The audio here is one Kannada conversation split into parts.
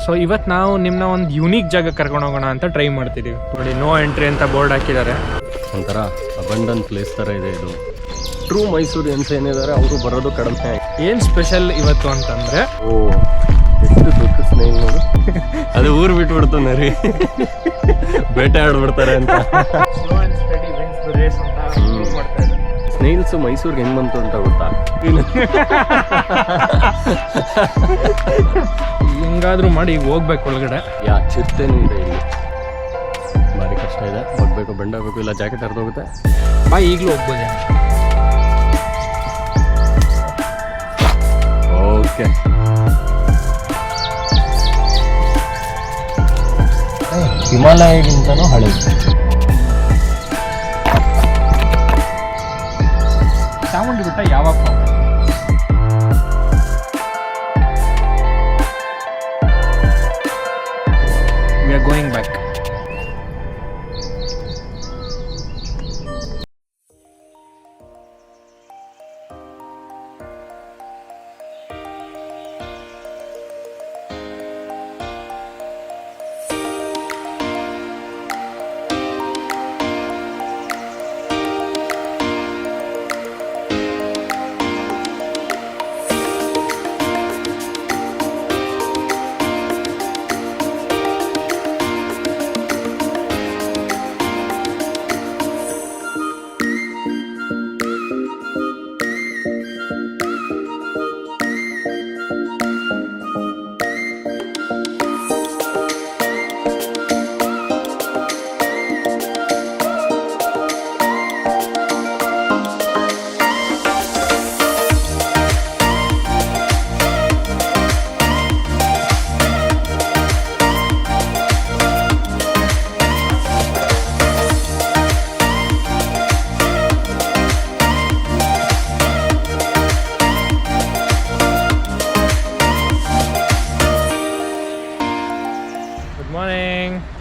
ಸೊ ಇವತ್ತು ನಾವು ನಿಮ್ಮನ್ನ ಒಂದು ಯೂನಿಕ್ ಜಾಗ ಕರ್ಕೊಂಡು ಹೋಗೋಣ ಅಂತ ಟ್ರೈ ಮಾಡ್ತಿದ್ದೀವಿ. ನೋಡಿ, ನೋ ಎಂಟ್ರಿ ಅಂತ ಬೋರ್ಡ್ ಹಾಕಿದ್ದಾರೆ. ಒಂಥರ ಅಬಂಡನ್ ಪ್ಲೇಸ್ ಥರ ಇದೆ ಇದು. ಟ್ರೂ ಮೈಸೂರಿಯನ್ಸ್ ಏನಿದ್ದಾರೆ ಅವರು ಬರೋದು ಕಡಿಮೆ. ಏನು ಸ್ಪೆಷಲ್ ಇವತ್ತು ಅಂತಂದರೆ, ಎಷ್ಟು ದೊಡ್ಡ ಸ್ನೇಹಿಲ್ ನೋಡು, ಅದು ಊರು ಬಿಟ್ಬಿಡ್ತಾನೆ ರೀ, ಬೇಟೆ ಆಡ್ಬಿಡ್ತಾರೆ ಅಂತ. ಸ್ನೇಹಿಲ್ಸ್ ಮೈಸೂರಿಗೆ ಹೆಂಗ್ ಬಂತು ಅಂತ ಗೊತ್ತಾ? ಹೆಂಗಾದ್ರೂ ಮಾಡಿ ಈಗ ಹೋಗ್ಬೇಕು ಒಳಗಡೆ. ಚಿರತೆನೂ ಇದೆ ಇಲ್ಲಿ, ಭಾರಿ ಕಷ್ಟ ಇದೆ. ಹೋಗ್ಬೇಕು, ಬೆಂಡಾಗಬೇಕು, ಇಲ್ಲ ಜಾಕೆಟ್ ಹರಿದೋಗುತ್ತೆ. ಬಾ, ಈಗಲೂ ಹೋಗ್ಬೋದು. ಓಕೆ, ಹಿಮಾಲಯಗಿಂತನೂ ಹಳೆದು. ಚಾಮುಂಡಿ ಬೆಟ್ಟ ಯಾವಾಗ we are going back.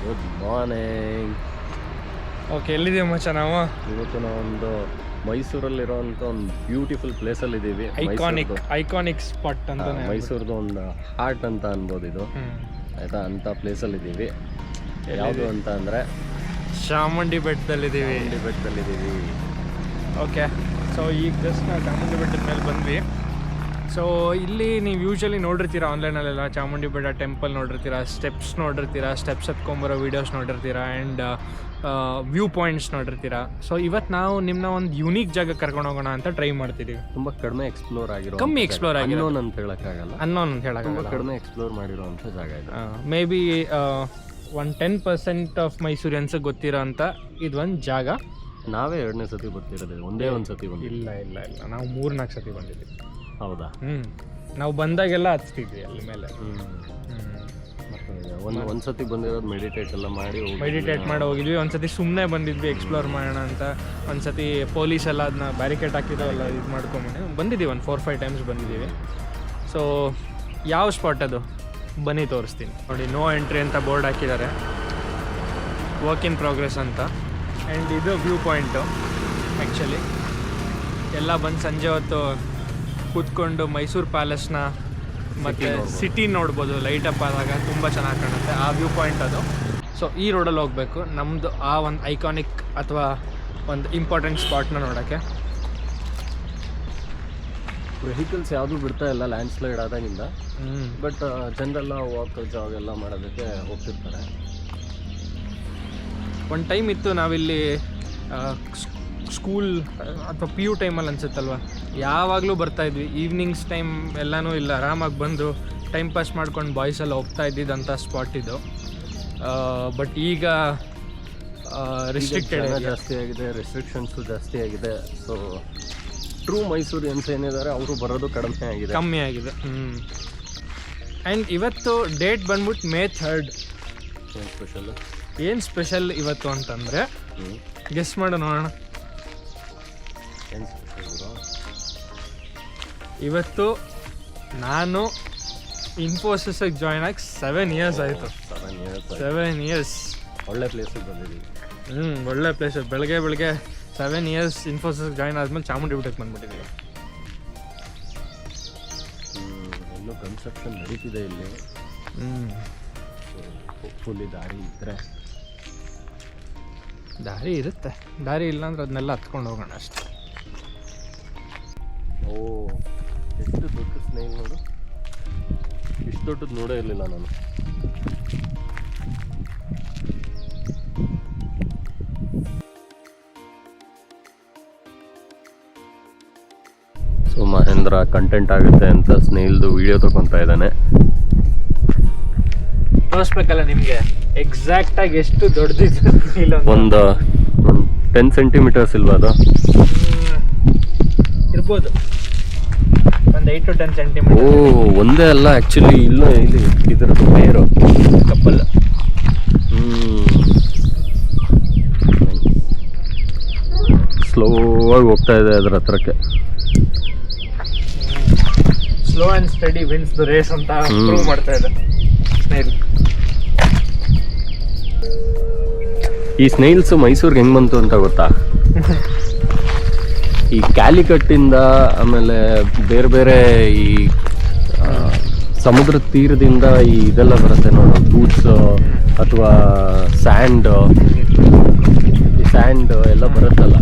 Good morning. Okay, ಎಲ್ಲಿದ್ದೀವಿ ಮಚ್ಚ ನಾವು? ಇವತ್ತು ನಾವೊಂದು ಮೈಸೂರಲ್ಲಿರೋಂಥ ಒಂದು ಬ್ಯೂಟಿಫುಲ್ ಪ್ಲೇಸಲ್ಲಿ ಇದ್ದೀವಿ. ಐಕಾನಿಕ್ ಸ್ಪಾಟ್ ಅಂತ, ಮೈಸೂರದು ಒಂದು ಹಾರ್ಟ್ ಅಂತ ಅನ್ಬೋದು ಇದು, ಆಯಿತಾ? ಅಂಥ ಪ್ಲೇಸಲ್ಲಿ ಇದ್ದೀವಿ. ಯಾವುದು ಅಂತ ಅಂದರೆ ಚಾಮುಂಡಿ ಬೆಟ್ಟದಲ್ಲಿದ್ದೀವಿ. ಓಕೆ, ಸೊ ಈಗ ಜಸ್ಟ್ ನಾವು ಚಾಮುಂಡಿ ಬೆಟ್ಟದ ಮೇಲೆ ಬಂದ್ವಿ. ಸೊ ಇಲ್ಲಿ ನೀವು ಯೂಶ್ವಲಿ ನೋಡಿರ್ತೀರ ಆನ್ಲೈನಲ್ಲೆಲ್ಲ, ಚಾಮುಂಡಿ ಬೆಟ್ಟ ಟೆಂಪಲ್ ನೋಡಿರ್ತೀರ, ಸ್ಟೆಪ್ಸ್ ಹತ್ಕೊಂಬರೋ ವೀಡಿಯೋಸ್ ನೋಡಿರ್ತೀರ, ಆ್ಯಂಡ್ ವ್ಯೂ ಪಾಯಿಂಟ್ಸ್ ನೋಡಿರ್ತೀರ. ಸೊ ಇವತ್ತು ನಾವು ನಿಮ್ಮನ್ನ ಒಂದು ಯೂನಿಕ್ ಜಾಗ ಕರ್ಕೊಂಡು ಹೋಗೋಣ ಅಂತ ಟ್ರೈ ಮಾಡ್ತಿದ್ದೀವಿ. ತುಂಬ ಕಡಿಮೆ ಎಕ್ಸ್ಪ್ಲೋರ್ ಆಗಿರೋ, ಅನ್ನೋನ್ ಅಂತ ಹೇಳೋಕ್ಕಾಗಲ್ಲ, ಕಡಿಮೆ ಎಕ್ಸ್ಪ್ಲೋರ್ ಮಾಡಿರೋಂಥ ಜಾಗ ಇದೆ. ಮೇ ಬಿ ಒಂದು 10% ಆಫ್ ಮೈಸೂರಿಯನ್ಸ್ ಗೊತ್ತಿರೋ ಅಂತ ಇದೊಂದು ಜಾಗ. ನಾವೇ 2ನೇ ಸತಿ ಬರ್ತಿರೋದು, ಒಂದೇ ಒಂದು ಸತಿ ಬಂದಿಲ್ಲ. ಇಲ್ಲ, ನಾವು 3-4 ಸತಿ ಬಂದಿದ್ದೀವಿ. ಹೌದಾ? ನಾವು ಬಂದಾಗೆಲ್ಲ ಹಚ್ತಿದ್ವಿ ಅಲ್ಲಿ ಮೇಲೆ. ಒಂದು ಸತಿ ಬಂದಿರೋದು ಮೆಡಿಟೇಟ್ ಮಾಡಿ ಹೋಗಿದ್ವಿ. ಒಂದ್ಸತಿ ಸುಮ್ಮನೆ ಬಂದಿದ್ವಿ ಎಕ್ಸ್ಪ್ಲೋರ್ ಮಾಡೋಣ ಅಂತ. ಒಂದ್ಸತಿ ಪೊಲೀಸ್ ಎಲ್ಲ ಅದನ್ನ ಬ್ಯಾರಿಕೇಡ್ ಹಾಕಿರೋಲ್ಲ, ಇದು ಬಂದಿದ್ದೀವಿ. ಒಂದು 4-5 ಟೈಮ್ಸ್ ಬಂದಿದ್ದೀವಿ. ಸೊ ಯಾವ ಸ್ಪಾಟ್ ಅದು ಬನ್ನಿ ತೋರಿಸ್ತೀನಿ. ನೋಡಿ, ನೋ ಎಂಟ್ರಿ ಅಂತ ಬೋರ್ಡ್ ಹಾಕಿದ್ದಾರೆ, ವರ್ಕ್ ಇನ್ ಪ್ರೋಗ್ರೆಸ್ ಅಂತ. ಆ್ಯಂಡ್ ಇದು ವ್ಯೂ ಪಾಯಿಂಟು. ಆ್ಯಕ್ಚುಲಿ ಎಲ್ಲ ಬಂದು ಸಂಜೆ ಹೊತ್ತು ಕೂತ್ಕೊಂಡು ಮೈಸೂರು ಪ್ಯಾಲೇಸ್ನ ಮತ್ತು ಸಿಟಿ ನೋಡ್ಬೋದು. ಲೈಟಪ್ ಆದಾಗ ತುಂಬ ಚೆನ್ನಾಗಿ ಕಾಣುತ್ತೆ. ಆ ವ್ಯೂ ಪಾಯಿಂಟ್ ಅದು. ಸೊ ಈ ರೋಡಲ್ಲಿ ಹೋಗಬೇಕು, ನಮ್ಮದು ಆ ಒಂದು ಐಕಾನಿಕ್ ಅಥವಾ ಒಂದು ಇಂಪಾರ್ಟೆಂಟ್ ಸ್ಪಾಟ್ನ ನೋಡೋಕ್ಕೆ. ವೆಹಿಕಲ್ಸ್ ಯಾವುದೂ ಬಿಡ್ತಾ ಇಲ್ಲ ಲ್ಯಾಂಡ್ ಸ್ಲೈಡ್ ಆದಾಗಿಂದ. ಬಟ್ ಜನರೆಲ್ಲ ವಾಕ್ ಜಾಗ್ ಎಲ್ಲ ಮಾಡೋದಕ್ಕೆ ಹೋಗ್ತಿರ್ತಾರೆ. ಒಂದು ಟೈಮ್ ಇತ್ತು, ನಾವಿಲ್ಲಿ ಸ್ಕೂಲ್ ಅಥವಾ PU ಟೈಮಲ್ಲಿ ಅನ್ಸುತ್ತಲ್ವ, ಯಾವಾಗಲೂ ಬರ್ತಾಯಿದ್ವಿ. ಈವ್ನಿಂಗ್ಸ್ ಟೈಮ್ ಎಲ್ಲನೂ ಇಲ್ಲ, ಆರಾಮಾಗಿ ಬಂದು ಟೈಮ್ ಪಾಸ್ ಮಾಡ್ಕೊಂಡು ಬಾಯ್ಸ್ ಎಲ್ಲ ಹೋಗ್ತಾ ಇದ್ದಿದ್ದಂಥ ಸ್ಪಾಟ್ ಇದು. ಬಟ್ ಈಗ ರಿಸ್ಟ್ರಿಕ್ಟೆಡ್ ಜಾಸ್ತಿ ಆಗಿದೆ, ರೆಸ್ಟ್ರಿಕ್ಷನ್ಸು ಜಾಸ್ತಿ ಆಗಿದೆ. ಸೊ ಟ್ರೂ ಮೈಸೂರಿಯನ್ಸ್ ಏನಿದ್ದಾರೆ ಅವರು ಬರೋದು ಕಮ್ಮಿ ಆಗಿದೆ. ಆ್ಯಂಡ್ ಇವತ್ತು ಡೇಟ್ ಬಂದ್ಬಿಟ್ಟು May 3rd. ಏನು ಸ್ಪೆಷಲ್ ಇವತ್ತು ಅಂತಂದರೆ, ಗೆಸ್ ಮಾಡು ನೋಡೋಣ. ಇವತ್ತು ನಾನು ಇನ್ಫೋಸಿಸ್ಗೆ ಜಾಯ್ನ್ ಆಗಿ 7 years ಆಯಿತು. 7 years. ಒಳ್ಳೆ ಪ್ಲೇಸಿಗೆ ಬಂದಿದ್ದೀವಿ. ಒಳ್ಳೆ ಪ್ಲೇಸ್. ಬೆಳಗ್ಗೆ 7 years ಇನ್ಫೋಸಿಸ್ಗೆ ಜಾಯ್ನ್ ಆದಮೇಲೆ ಚಾಮುಂಡಿ ಬೆಟ್ಟಕ್ಕೆ ಬಂದ್ಬಿಟ್ಟಿದ್ದೀವಿ. ಇನ್ನೂ ಕನ್ಸ್ಟ್ರಕ್ಷನ್ ನಡೀತಿದೆ ಇಲ್ಲಿ. ಫುಲ್ಲಿ ದಾರಿ ಇದ್ದರೆ ದಾರಿ ಇರುತ್ತೆ, ದಾರಿ ಇಲ್ಲ ಅಂದ್ರೆ ಅದನ್ನೆಲ್ಲ ಹತ್ಕೊಂಡು ಹೋಗೋಣ ಅಷ್ಟೇ. ಓ ಎಷ್ಟು ದೊಡ್ಡ ಸ್ನೇಹಿಲ್ ನೋಡು, ಇಷ್ಟು ದೊಡ್ಡದು ನೋಡೇ ಇರಲಿಲ್ಲ ನಾನು. ಸೊ ಮಹೇಂದ್ರ ಕಂಟೆಂಟ್ ಆಗುತ್ತೆ ಅಂತ ಸ್ನೇಹಿಲ್ದು ವಿಡಿಯೋ ತಗೊತಾ ಇದ್ದಾನೆ. ತೋರಿಸ್ಬೇಕಲ್ಲ ನಿಮಗೆ ಎಕ್ಸಾಕ್ಟ್ ಆಗಿ ಎಷ್ಟು ದೊಡ್ಡದಿದೆ. ಒಂದು 10 ಸೆಂಟಿಮೀಟರ್ಸ್ ಇಲ್ವಾ ಅದು? ಇರ್ಬೋದು, ಒಂದು 8 to 10 ಸೆಂಟಿಮೀಟರ್. ಓ ಒಂದೇ ಅಲ್ಲ ಆ್ಯಕ್ಚುಲಿ, ಇಲ್ಲ ಇಲ್ಲಿ ಇದರದ್ದು ಬೇರು ಕಪ್ಪಲ್. ಸ್ಲೋ ಆಗಿ ಹೋಗ್ತಾ ಇದೆ ಅದ್ರ ಹತ್ರಕ್ಕೆ. Slow and steady wins the race ಅಂತ ಪ್ರೂವ್ ಮಾಡ್ತಾ ಇದೆ ಸ್ನೇಹಿಲ್. ಈ ಸ್ನೇಹಿಲ್ಸ್ ಮೈಸೂರಿಗೆ ಹೆಂಗ್ ಬಂತು ಅಂತ ಗೊತ್ತಾ? ಈ ಕ್ಯಾಲಿಕಟ್ಟಿಂದ, ಆಮೇಲೆ ಬೇರೆ ಬೇರೆ ಈ ಸಮುದ್ರ ತೀರದಿಂದ ಈ ಇದೆಲ್ಲ ಬರುತ್ತೆ ನೋಡು, ಬೂಟ್ಸ್ ಅಥವಾ ಸ್ಯಾಂಡ್ ಎಲ್ಲ ಬರುತ್ತಲ್ಲ,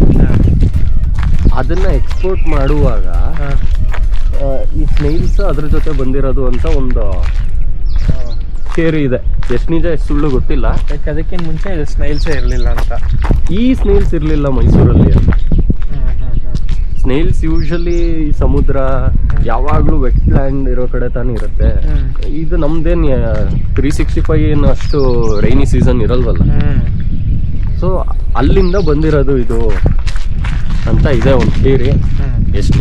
ಅದನ್ನ ಎಕ್ಸ್ಪೋರ್ಟ್ ಮಾಡುವಾಗ ಈ ಸ್ನೇಹಿಲ್ಸ್ ಅದ್ರ ಜೊತೆ ಬಂದಿರೋದು ಅಂತ ಒಂದು ಥಿಯರಿ ಇದೆ. ಎಷ್ಟು ನಿಜ ಎಷ್ಟು ಸುಳ್ಳು ಗೊತ್ತಿಲ್ಲ. ಅದಕ್ಕಿಂತ ಮುಂಚೆ ಇದು ಸ್ನೇಹಿಲ್ಸೇ ಇರಲಿಲ್ಲ ಅಂತ. ಈ ಸ್ನೇಹಿಲ್ಸ್ ಇರಲಿಲ್ಲ ಮೈಸೂರಲ್ಲಿ. ಸ್ನೇಹಿಲ್ಸ್ ಯೂಶಲಿ ಸಮುದ್ರ ಯಾವಾಗಲೂ ವೆಟ್ ಲ್ಯಾಂಡ್ ಇರೋ ಕಡೆ ತಾನೇ ಇರುತ್ತೆ. ಇದು ನಮ್ದೇನು 365 ಏನು ಅಷ್ಟು ರೈನಿ ಸೀಸನ್ ಇರಲ್ವಲ್ಲ, ಸೊ ಅಲ್ಲಿಂದ ಬಂದಿರೋದು ಇದು ಅಂತ ಇದೆ ಒಂದು ಥಿಯರಿ. ಎಷ್ಟು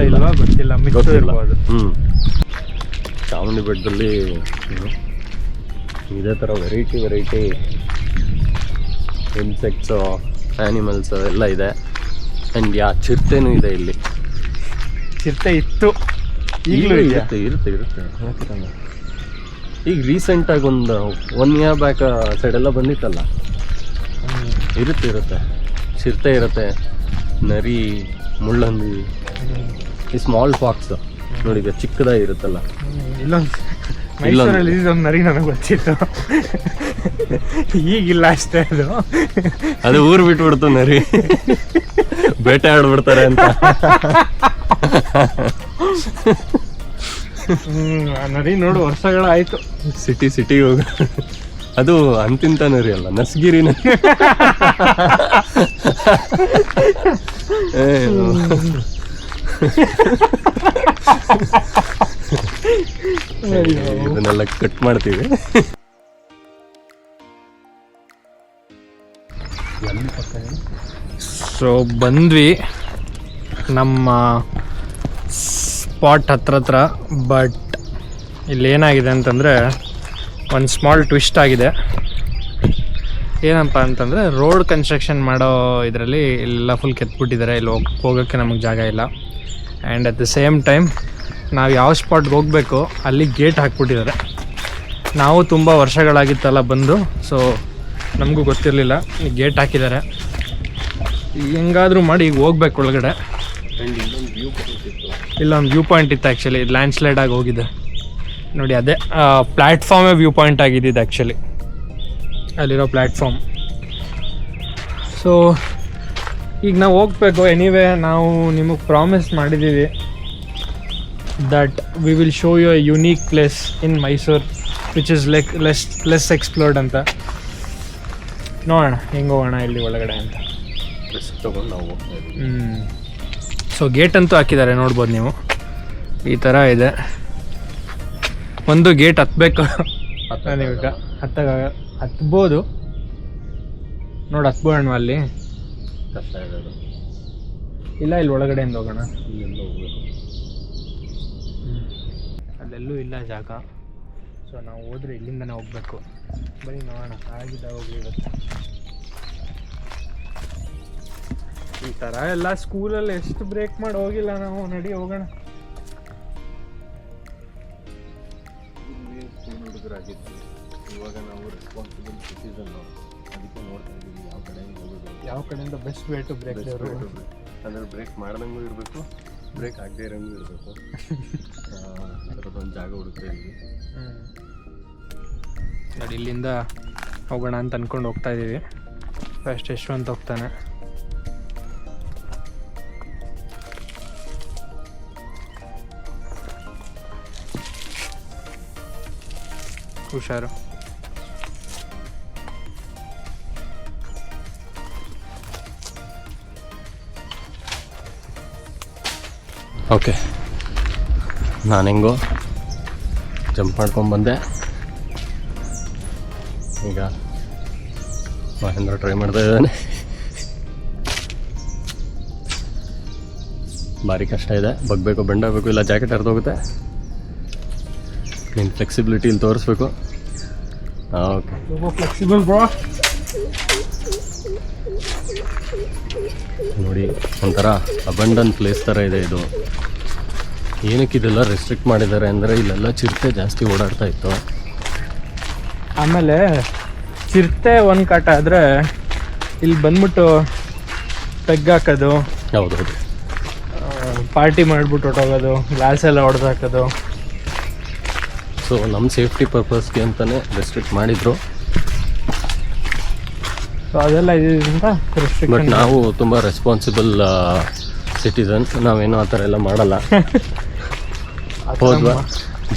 ಇಲ್ವಾ ಗೊತ್ತಿಲ್ಲ, ಗೊತ್ತಿಲ್ಲ. ಚಾಮುಂಡಿ ಬೆಟ್ಟದಲ್ಲಿ ಇದೇ ಥರ ವೆರೈಟಿ ಇನ್ಸೆಕ್ಟ್ಸು, ಆ್ಯನಿಮಲ್ಸು ಎಲ್ಲ ಇದೆ. ಆ್ಯಂಡ್ ಚಿರತೆನೂ ಇದೆ ಇಲ್ಲಿ. ಚಿರತೆ ಇತ್ತು, ಈಗಲೂ ಇರುತ್ತೆ. ಈಗ ರೀಸೆಂಟಾಗಿ ಒಂದು 1 year ಬ್ಯಾಕ್ ಸೈಡೆಲ್ಲ ಬಂದಿತ್ತಲ್ಲ, ಇರುತ್ತೆ ಚಿರತೆ ಇರುತ್ತೆ, ನರಿ, ಮುಳ್ಳಂದಿ, ಈ ಸ್ಮಾಲ್ ಫಾಕ್ಸ್ ನೋಡಿದೆ ಚಿಕ್ಕದಾಗಿರುತ್ತಲ್ಲ. ಮೈಸೂರಲ್ಲಿ ಇದೊಂದು ನರಿ ನನಗೆ ಗೊತ್ತಿತ್ತು, ಈಗಿಲ್ಲ ಅಷ್ಟೇ. ಅದು ಊರು ಬಿಟ್ಬಿಡ್ತು ನರಿ, ಬೇಟೆ ಆಡ್ಬಿಡ್ತಾರೆ ಅಂತ. ಆ ನರಿ ನೋಡು ವರ್ಷಗಳಾಯ್ತು. ಸಿಟಿ ಹೋಗ, ಅದು ಅಂತಿಂತ ನರಿ ಅಲ್ಲ, ನಸ್ಗಿರಿ ನರಿ. ಇದನ್ನೆಲ್ಲ ಕಟ್ ಮಾಡ್ತೀವಿ. ಸೊ ಬಂದ್ವಿ ನಮ್ಮ ಸ್ಪಾಟ್ ಹತ್ರ. ಬಟ್ ಇಲ್ಲೇನಾಗಿದೆ ಅಂತಂದರೆ ಒಂದು ಸ್ಮಾಲ್ ಟ್ವಿಸ್ಟ್ ಆಗಿದೆ. ಏನಪ್ಪ ಅಂತಂದರೆ ರೋಡ್ ಕನ್ಸ್ಟ್ರಕ್ಷನ್ ಮಾಡೋ ಇದರಲ್ಲಿ ಇಲ್ಲೆಲ್ಲ ಫುಲ್ ಕೆತ್ಬಿಟ್ಟಿದ್ದಾರೆ. ಇಲ್ಲಿ ಹೋಗೋಕ್ಕೆ ನಮಗೆ ಜಾಗ ಇಲ್ಲ. And at the same time ನಾವು ಯಾವ ಸ್ಪಾಟ್ಗೆ ಹೋಗಬೇಕು ಅಲ್ಲಿ ಗೇಟ್ ಹಾಕ್ಬಿಟ್ಟಿದ್ದಾರೆ. ನಾವು ತುಂಬ ವರ್ಷಗಳಾಗಿತ್ತಲ್ಲ ಬಂದು, ಸೊ ನಮಗೂ ಗೊತ್ತಿರಲಿಲ್ಲ ಈಗ ಗೇಟ್ ಹಾಕಿದ್ದಾರೆ. ಹೆಂಗಾದರೂ ಮಾಡಿ ಈಗ ಹೋಗ್ಬೇಕು ಒಳಗಡೆ. ಇಲ್ಲೊಂದು ವ್ಯೂ ಪಾಯಿಂಟ್ ಇತ್ತು ಆ್ಯಕ್ಚುಲಿ, ಇದು ಲ್ಯಾಂಡ್ ಸ್ಲೈಡ್ ಆಗಿ ಹೋಗಿದೆ ನೋಡಿ. ಅದೇ ಪ್ಲ್ಯಾಟ್ಫಾರ್ಮೇ ವ್ಯೂ ಪಾಯಿಂಟ್ ಆಗಿದ್ದು ಆ್ಯಕ್ಚುಲಿ, ಅಲ್ಲಿರೋ ಪ್ಲ್ಯಾಟ್ಫಾರ್ಮ್. ಸೊ ಈಗ ನಾವು ಹೋಗ್ಬೇಕು. ಎನಿವೇ ನಾವು ನಿಮಗೆ ಪ್ರಾಮಿಸ್ ಮಾಡಿದ್ದೀವಿ that we will show you a unique place in Mysore which is like less explored ಅಂತ. ನೋಡೋಣ ಹೆಂಗೆ ಹೋಗೋಣ ಇಲ್ಲಿ ಒಳಗಡೆ ಅಂತ. ಸೊ ಗೇಟ್ ಅಂತೂ ಹಾಕಿದ್ದಾರೆ, ನೋಡ್ಬೋದು ನೀವು. ಈ ಥರ ಇದೆ. ಒಂದು ಗೇಟ್ ಹತ್ಬೇಕು, ನೀವೀಗ ಹತ್ಬೋದು ನೋಡಿ, ಹತ್ಬೋಣ ಅಲ್ಲಿ. ಇಲ್ಲ ಇಲ್ಲಿ ಒಳಗಡೆಯಿಂದ ಹೋಗೋಣ. ಅಲ್ಲೆಲ್ಲೂ ಇಲ್ಲ ಜಾಗ. ಸೊ ನಾವು ಹೋದರೆ ಇಲ್ಲಿಂದನೇ ಹೋಗಬೇಕು. ಬನ್ನಿ ನೋಡೋಣ, ಆಗಿದ್ದಾಗ ಹೋಗಿ ಇವತ್ತು. ಈ ಥರ ಎಲ್ಲ ಸ್ಕೂಲಲ್ಲಿ ಎಷ್ಟು ಬ್ರೇಕ್ ಮಾಡಿ ಹೋಗಿಲ್ಲ ನಾವು. ನಡಿ ಹೋಗೋಣ. ಸ್ಕೂಲ್ ಹುಡುಗರಾಗಿತ್ತು, ಇವಾಗ ನಾವು ರೆಸ್ಪಾನ್ಸಿಬಲ್ ಸಿಟಿಸನ್. ಅದಕ್ಕೆ ನೋಡ್ತಾ ಇದ್ದೀವಿ ಯಾವ ಕಡೆಯಿಂದ ಹೋಗೋದು, ಯಾವ ಕಡೆಯಿಂದ ಬೆಸ್ಟ್ ವೇ ಟು ಬ್ರೇಕ್. ಅಂದರೆ ಬ್ರೇಕ್ ಮಾಡ್ದಂಗೂ ಇರಬೇಕು, ಬ್ರೇಕ್ ಆಗದೆ ಇರೋಂಗೂ ಇರಬೇಕು. ಅದರದ್ದೊಂದು ಜಾಗ ಹುಡುಕ್ತಾ ಇದ್ದೀವಿ. ನೋಡಿ ಇಲ್ಲಿಂದ ಹೋಗೋಣ ಅಂತ ಅಂದ್ಕೊಂಡು ಹೋಗ್ತಾ ಇದ್ದೀವಿ. ಫಸ್ಟ್ ಯಶವಂತ್ ಹೋಗ್ತಾನೆ. ಹುಷಾರು. ಓಕೆ, ನಾನು ಹೆಂಗೋ ಜಂಪ್ ಮಾಡ್ಕೊಂಡ್ಬಂದೆ. ಈಗ ಮಹೇಂದ್ರ ಟ್ರೈ ಮಾಡ್ತಾ ಇದ್ದಾನೆ. ಭಾರಿ ಕಷ್ಟ ಇದೆ. ಬಗ್ಬೇಕು, ಬೆಂಡಾಗಬೇಕು, ಇಲ್ಲ ಜಾಕೆಟ್ ಹರಿದೋಗುತ್ತೆ. ನೀನು ಫ್ಲೆಕ್ಸಿಬಿಲಿಟಿ ಇಲ್ಲಿ ತೋರಿಸ್ಬೇಕು. Okay, flexible bro. ನೋಡಿ ಒಂಥರ ಅಬಂಡನ್ ಪ್ಲೇಸ್ ಥರ ಇದೆ ಇದು. ಏನಕ್ಕೆ ಇದೆಲ್ಲ ರೆಸ್ಟ್ರಿಕ್ಟ್ ಮಾಡಿದ್ದಾರೆ ಅಂದರೆ ಇಲ್ಲೆಲ್ಲ ಚಿರತೆ ಜಾಸ್ತಿ ಓಡಾಡ್ತಾ ಇತ್ತು. ಆಮೇಲೆ ಚಿರತೆ ಒಂದು ಕಾಟ ಆದರೆ ಇಲ್ಲಿ ಬಂದ್ಬಿಟ್ಟು ಪೆಗ್ ಹಾಕೋದು, ಹೌದೌದು, ಪಾರ್ಟಿ ಮಾಡಿಬಿಟ್ಟು ಹೊಟ್ಟೋಗೋದು, ಗ್ಲಾಸ್ ಎಲ್ಲ ಹೊಡೆದು ಹಾಕೋದು. ಸೊ ನಮ್ಮ ಸೇಫ್ಟಿ ಪರ್ಪಸ್ಗೆ ಅಂತಲೇ ರೆಸ್ಟ್ರಿಕ್ಟ್ ಮಾಡಿದರು. ಸೊ ಅದೆಲ್ಲ ಇದರಿಂದ ಬಟ್ ರೆಸ್ಟ್ರಿಕ್ಷನ್. ನಾವು ತುಂಬ ರೆಸ್ಪಾನ್ಸಿಬಲ್ ಸಿಟಿಸನ್. ನಾವೇನು ಆ ಥರ ಎಲ್ಲ ಮಾಡಲ್ಲ. ಹೋದ್ವಾ,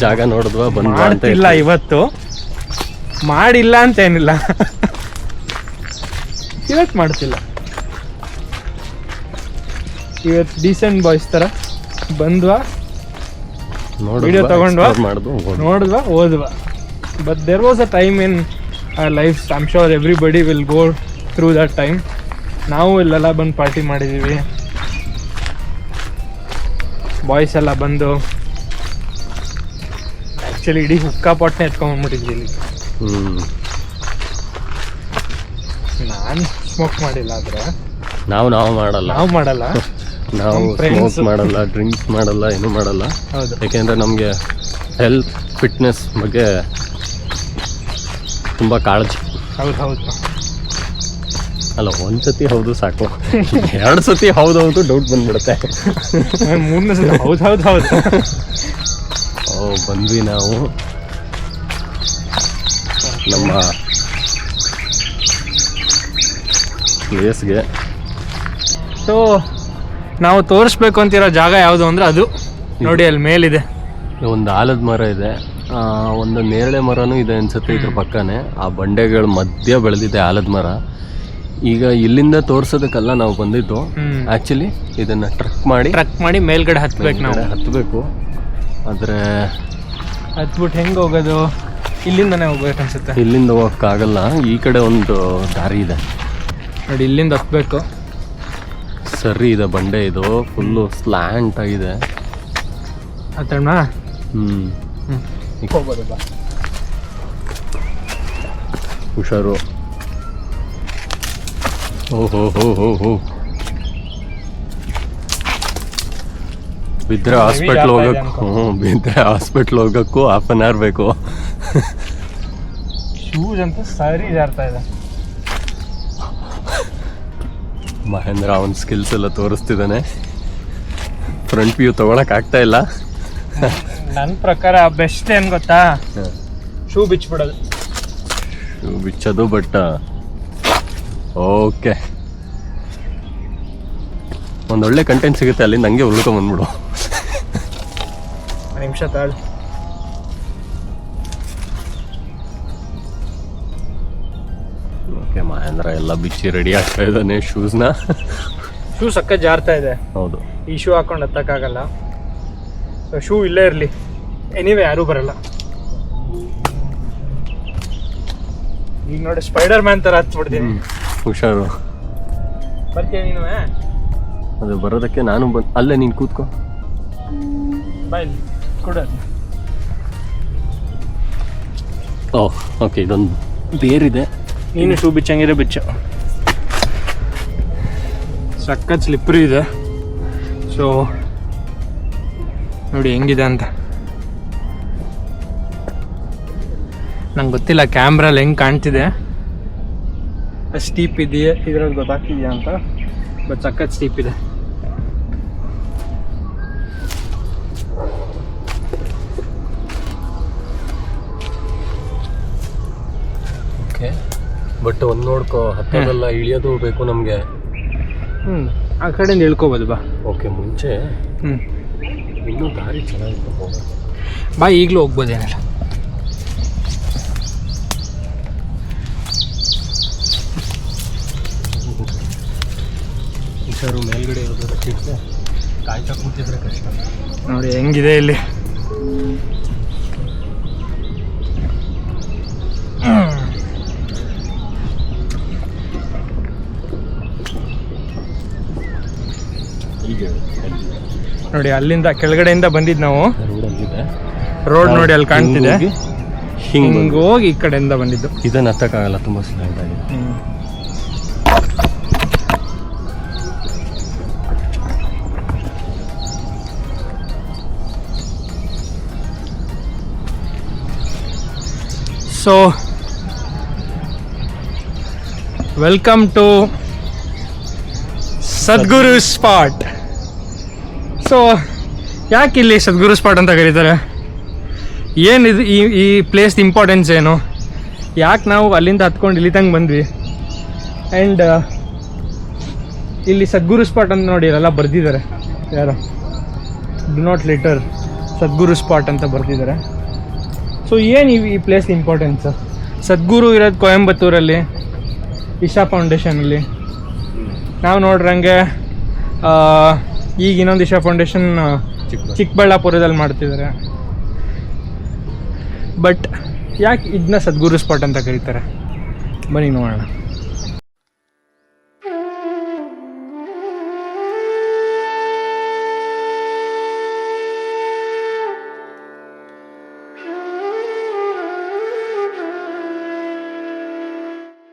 ಜಾಗ ನೋಡಿದ್ವಾ, ಬಂದ್ವಾ ಅಂತ ಮಾಡ್ತಿಲ್ಲ. ಇವತ್ತು ಮಾಡಿಲ್ಲ ಅಂತ ಏನಿಲ್ಲ, ಇವತ್ತು ಮಾಡ್ತಿಲ್ಲ. ಇವತ್ತು ಡೀಸೆಂಟ್ ಬಾಯ್ಸ್ ಥರ ಬಂದ್ವಾ, ವಿಡಿಯೋ ತಗೊಂಡ್ವಾ, ನೋಡಿದ್ವಾ, ಓದ್ವಾ. But there was a time in life, I am sure everybody will go through that time. ನಾವು ಇಲ್ಲೆಲ್ಲ ಬಂದು ಪಾರ್ಟಿ ಮಾಡಿದ್ದೀವಿ. ಬಾಯ್ಸ್ ಎಲ್ಲ ಬಂದು ಆ್ಯಕ್ಚುಲಿ ಇಡೀ ಹುಕ್ಕಾ ಪಾಟ್ನೇ ಎತ್ಕೊಂಡ್ಬಂದ್ಬಿಟ್ಟಿದ್ವಿ ಇಲ್ಲಿ. ನಾನು ಸ್ಮೋಕ್ ಮಾಡಿಲ್ಲ, ಆದರೆ ನಾವು ಮಾಡಲ್ಲ, ನಾವು ಮಾಡಲ್ಲ, ನಾವು ಸ್ಮೋಕ್ ಮಾಡಲ್ಲ, ಡ್ರಿಂಕ್ಸ್ ಮಾಡಲ್ಲ, ಏನೂ ಮಾಡಲ್ಲ. ಹೌದು. ಯಾಕೆಂದರೆ ನಮಗೆ ಹೆಲ್ತ್ ಫಿಟ್ನೆಸ್ ಬಗ್ಗೆ ತುಂಬ ಕಾಳಜಿ. ಹೌದು. ಅಲ್ಲ, ಒಂದು ಸತಿ ಹೌದು ಸಾಕು, 2 ಸತಿ ಹೌದು ಡೌಟ್ ಬಂದ್ಬಿಡುತ್ತೆ. 3ನೇ ಸತಿ ಹೌದು. ಬಂದ್ವಿ ನಾವು ನಮ್ಮ ಪ್ಲೇಸ್ಗೆ. ಸೊ ನಾವು ತೋರಿಸ್ಬೇಕು ಅಂತಿರೋ ಜಾಗ ಯಾವುದು ಅಂದರೆ ಅದು ನೋಡಿ, ಅಲ್ಲಿ ಮೇಲಿದೆ ಒಂದು ಆಲದ ಮರ ಇದೆ, ಒಂದು ನೇರಳೆ ಮರನೂ ಇದೆ ಅನ್ಸುತ್ತೆ ಇದ್ರ ಪಕ್ಕನೇ. ಆ ಬಂಡೆಗಳ ಮಧ್ಯ ಬೆಳೆದಿದೆ ಆಲದ ಮರ. ಈಗ ಇಲ್ಲಿಂದ ತೋರ್ಸೋದಕ್ಕೆಲ್ಲ ನಾವು ಬಂದಿದ್ದು. ಆ್ಯಕ್ಚುಲಿ ಇದನ್ನು ಟ್ರಕ್ ಮಾಡಿ ಮೇಲ್ಗಡೆ ಹತ್ಬೇಕು. ನಾವು ಹತ್ತಬೇಕು. ಆದರೆ ಹತ್ಬಿಟ್ಟು ಹೆಂಗೆ ಹೋಗೋದು? ಇಲ್ಲಿಂದನೇ ಹೋಗ್ಬೇಕು ಅನ್ಸುತ್ತೆ. ಇಲ್ಲಿಂದ ಹೋಗೋಕ್ಕಾಗಲ್ಲ, ಈ ಕಡೆ ಒಂದು ದಾರಿ ಇದೆ ನೋಡಿ, ಇಲ್ಲಿಂದ ಹತ್ಬೇಕು. ಸರಿ ಇದೆ ಬಂಡೆ, ಇದು ಫುಲ್ಲು ಸ್ಲ್ಯಾಂಟ್ ಆಗಿದೆ. ಹತ್ತೋಣ. ಹೋಗ್ಬೋದಲ್ಲ, ಹುಷಾರು. ಓಹೋ ಬಿದ್ದರೆ ಹಾಸ್ಪಿಟ್ಲ್ ಹೋಗಕ್ಕೂ 1/2 an hour ಬೇಕು. ಶೂಸ್ ಅಂತ ಸರಿ ಜಾರ್ತಾ ಇದೆ. ಮಹೇಂದ್ರ ಅವನ ಸ್ಕಿಲ್ಸ್ ಎಲ್ಲ ತೋರಿಸ್ತಿದ್ದಾನೆ. ಫ್ರಂಟ್ ವ್ಯೂ ತೊಗೊಳಕ್ಕಾಗ್ತಾ ಇಲ್ಲ. ನನ್ನ ಪ್ರಕಾರ ಬೆಸ್ಟ್ ಏನು ಗೊತ್ತಾ, ಶೂ ಬಿಚ್ಚಿಬಿಡೋದು. ಶೂ ಬಿಚ್ಚೋದು. ಬಟ್ ಓಕೆ, ಒಂದೊಳ್ಳೆ ಕಂಟೆಂಟ್ ಸಿಗುತ್ತೆ ಅಲ್ಲಿಂದ, ಹಂಗೆ ಉಳ್ಕೊಂಬಂದ್ಬಿಡು. ನಿಮಿಷ ತಾಳು. ಓಕೆ, ಮಹೇಂದ್ರ ಎಲ್ಲ ಬಿಚ್ಚಿ ರೆಡಿ ಆಗ್ತಾ ಇದ್ದಾನೆ ಶೂಸ್ನ. ಶೂ ಸಕ್ಕ ಜಾರ್ತಾ ಇದೆ. ಹೌದು, ಈ ಶೂ ಹಾಕೊಂಡು ಹತ್ತಕ್ಕಾಗಲ್ಲ. ಸೊ ಶೂ ಇಲ್ಲೇ ಇರಲಿ, ಎನಿವೆ ಯಾರೂ ಬರಲ್ಲ. ಈಗ ನೋಡಿ, ಸ್ಪೈಡರ್ ಮ್ಯಾನ್ ಥರ ಹತ್ಬಿಡ್ತೀನಿ. ಹುಷಾರು. ಬರ್ತೀಯ ನೀನು? ಅದು ಬರೋದಕ್ಕೆ ನಾನು ಅಲ್ಲೇ ನೀನು ಕೂತ್ಕೋ. ಬಾಯ್ ಕೊಡೋದು. ಓಹ್ ಓಕೆ, ಇದೊಂದು ಬೇರಿದೆ. ನೀನು ಶೂ ಬಿಚ್ಚಂಗಿದ್ರೆ ಬಿಚ್ಚ. ಸಖತ್ ಸ್ಲಿಪ್ರಿ ಇದೆ. ಸೊ ನೋಡಿ ಹೆಂಗಿದೆ ಅಂತ. ನಂಗೆ ಗೊತ್ತಿಲ್ಲ ಕ್ಯಾಮ್ರಲ್ಲಿ ಹೆಂಗೆ ಕಾಣ್ತಿದೆ, ಸ್ಟೀಪ್ ಇದೆಯೇ ಇದ್ರಲ್ಲಿ ಗೊತ್ತಾಗ್ತಿದೆಯಾ ಅಂತ. ಬಟ್ ಸಖತ್ ಸ್ಟೀಪ್ ಇದೆ. ಓಕೆ, ಬಟ್ ಒಂದು ನೋಡ್ಕೋ, ಹತ್ತೋದೆಲ್ಲ ಇಳಿಯೋದು ಬೇಕು ನಮಗೆ. ಆ ಕಡೆಯಿಂದ ಇಳ್ಕೊಬೋದು ಬಾ. ಓಕೆ, ಮುಂಚೆ ಇನ್ನೂ ದಾರಿ ಚೆನ್ನಾಗಿತ್ತು ಹೋಗೋದು. ಬಾ, ಈಗಲೂ ಹೋಗ್ಬೋದೇನಲ್ಲ. ಹುಷಾರು, ಮೇಲ್ಗಡೆ ಇರೋದು ಚಿಕ್ಕ ಕಾಯ್ತಾ ಕೂತಿದ್ರೆ ಕಷ್ಟ. ನೋಡಿ ಹೆಂಗಿದೆ ಇಲ್ಲಿ. ನೋಡಿ ಅಲ್ಲಿಂದ ಕೆಳಗಡೆಯಿಂದ ಬಂದಿದ್ದು ನಾವು. ರೋಡ್ ನೋಡಿ ಅಲ್ಲಿ ಕಾಣ್ತಿದೆ, ಹಿಂಗೆ ಹೋಗಿ ಈ ಕಡೆಯಿಂದ ಬಂದಿದ್ದು. ಇದನ್ನ ಹತ್ತಕ್ಕಾಗಲ್ಲ, ತುಂಬ ಸ್ಲೈಡ್ ಆಗಿದೆ. So welcome to Sadhguru spot. So ಯಾಕೆ ಇಲ್ಲಿ ಸದ್ಗುರು ಸ್ಪಾಟ್ ಅಂತ ಕರೀತಾರೆ? ಏನಿದು ಈ ಪ್ಲೇಸ್ ಇಂಪಾರ್ಟೆನ್ಸ್ ಏನು? ಯಾಕೆ ನಾವು ಅಲ್ಲಿಂದ ಹತ್ಕೊಂಡು ಇಲ್ಲಿ ತಂಗ ಬಂದ್ವಿ? ಆ್ಯಂಡ್ ಇಲ್ಲಿ ಸದ್ಗುರು ಸ್ಪಾಟ್ ಅಂತ ನೋಡಿ ಎಲ್ಲ ಬರ್ದಿದ್ದಾರೆ. ಯಾರು do not litter Sadhguru spot ಅಂತ ಬರ್ತಿದ್ದಾರೆ. ಸೊ ಏನು ಈ ಪ್ಲೇಸ್ ಇಂಪಾರ್ಟೆನ್ಸ್? ಸದ್ಗುರು ಇರೋದು ಕೊಯಂಬತ್ತೂರಲ್ಲಿ, ಇಶಾ ಫೌಂಡೇಶನಲ್ಲಿ. ನಾವು ನೋಡ್ರಂಗೆ ಈಗ ಇನ್ನೊಂದು ಇಶಾ ಫೌಂಡೇಶನ್ ಚಿಕ್ಕಬಳ್ಳಾಪುರದಲ್ಲಿ ಮಾಡ್ತಿದ್ದಾರೆ. ಬಟ್ ಯಾಕೆ ಇದನ್ನ ಸದ್ಗುರು ಸ್ಪಾಟ್ ಅಂತ ಕರೀತಾರೆ? ಬನ್ನಿ ನೋಡೋಣ.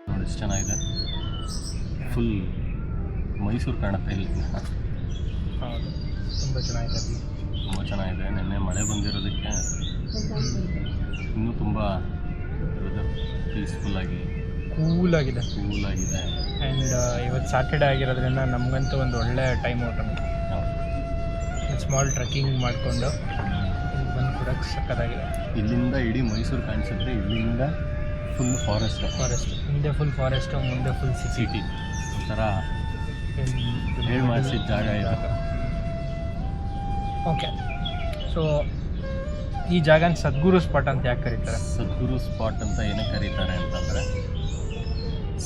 ನೋಡಿ ಎಷ್ಟು ಚೆನ್ನಾಗಿದೆ, ಫುಲ್ ಮೈಸೂರು ಕಾಣುತ್ತೆ ಇಲ್ಲಿ. ಹೌದು, ತುಂಬ ಚೆನ್ನಾಗಿದೆ, ತುಂಬ ಚೆನ್ನಾಗಿದೆ. ನಿನ್ನೆ ಮಳೆ ಬಂದಿರೋದಕ್ಕೆ ಇನ್ನೂ ತುಂಬ ಪೀಸ್ಫುಲ್ಲಾಗಿ ಕೂಲಾಗಿದೆ. ಆ್ಯಂಡ್ ಇವತ್ತು ಸ್ಯಾಟರ್ಡೇ ಆಗಿರೋದ್ರಿಂದ ನಮಗಂತೂ ಒಂದು ಒಳ್ಳೆ ಟೈಮ್ ಔಟ್. ಸ್ಮಾಲ್ ಟ್ರೆಕ್ಕಿಂಗ್ ಮಾಡಿಕೊಂಡು ಬಂದು ಕೂಡ ಸಕ್ಕತ್ತಾಗಿದೆ. ಇಲ್ಲಿಂದ ಇಡೀ ಮೈಸೂರು ಕಾಣಿಸುತ್ತೆ. ಇಲ್ಲಿಂದ ಫುಲ್ ಫಾರೆಸ್ಟ್, ಹಿಂದೆ ಫುಲ್ ಫಾರೆಸ್ಟು, ಮುಂದೆ ಫುಲ್ ಸಿಟಿ. ಒಂಥರ ಹೇಳಿ ಮಾಡಿಸಿದ ಜಾಗ ಇದೆ. ಓಕೆ, ಸೊ ಈ ಜಾಗನ ಸದ್ಗುರು ಸ್ಪಾಟ್ ಅಂತ ಯಾಕೆ ಕರೀತಾರೆ? ಸದ್ಗುರು ಸ್ಪಾಟ್ ಅಂತ ಏನಕ್ಕೆ ಕರೀತಾರೆ ಅಂತಂದರೆ,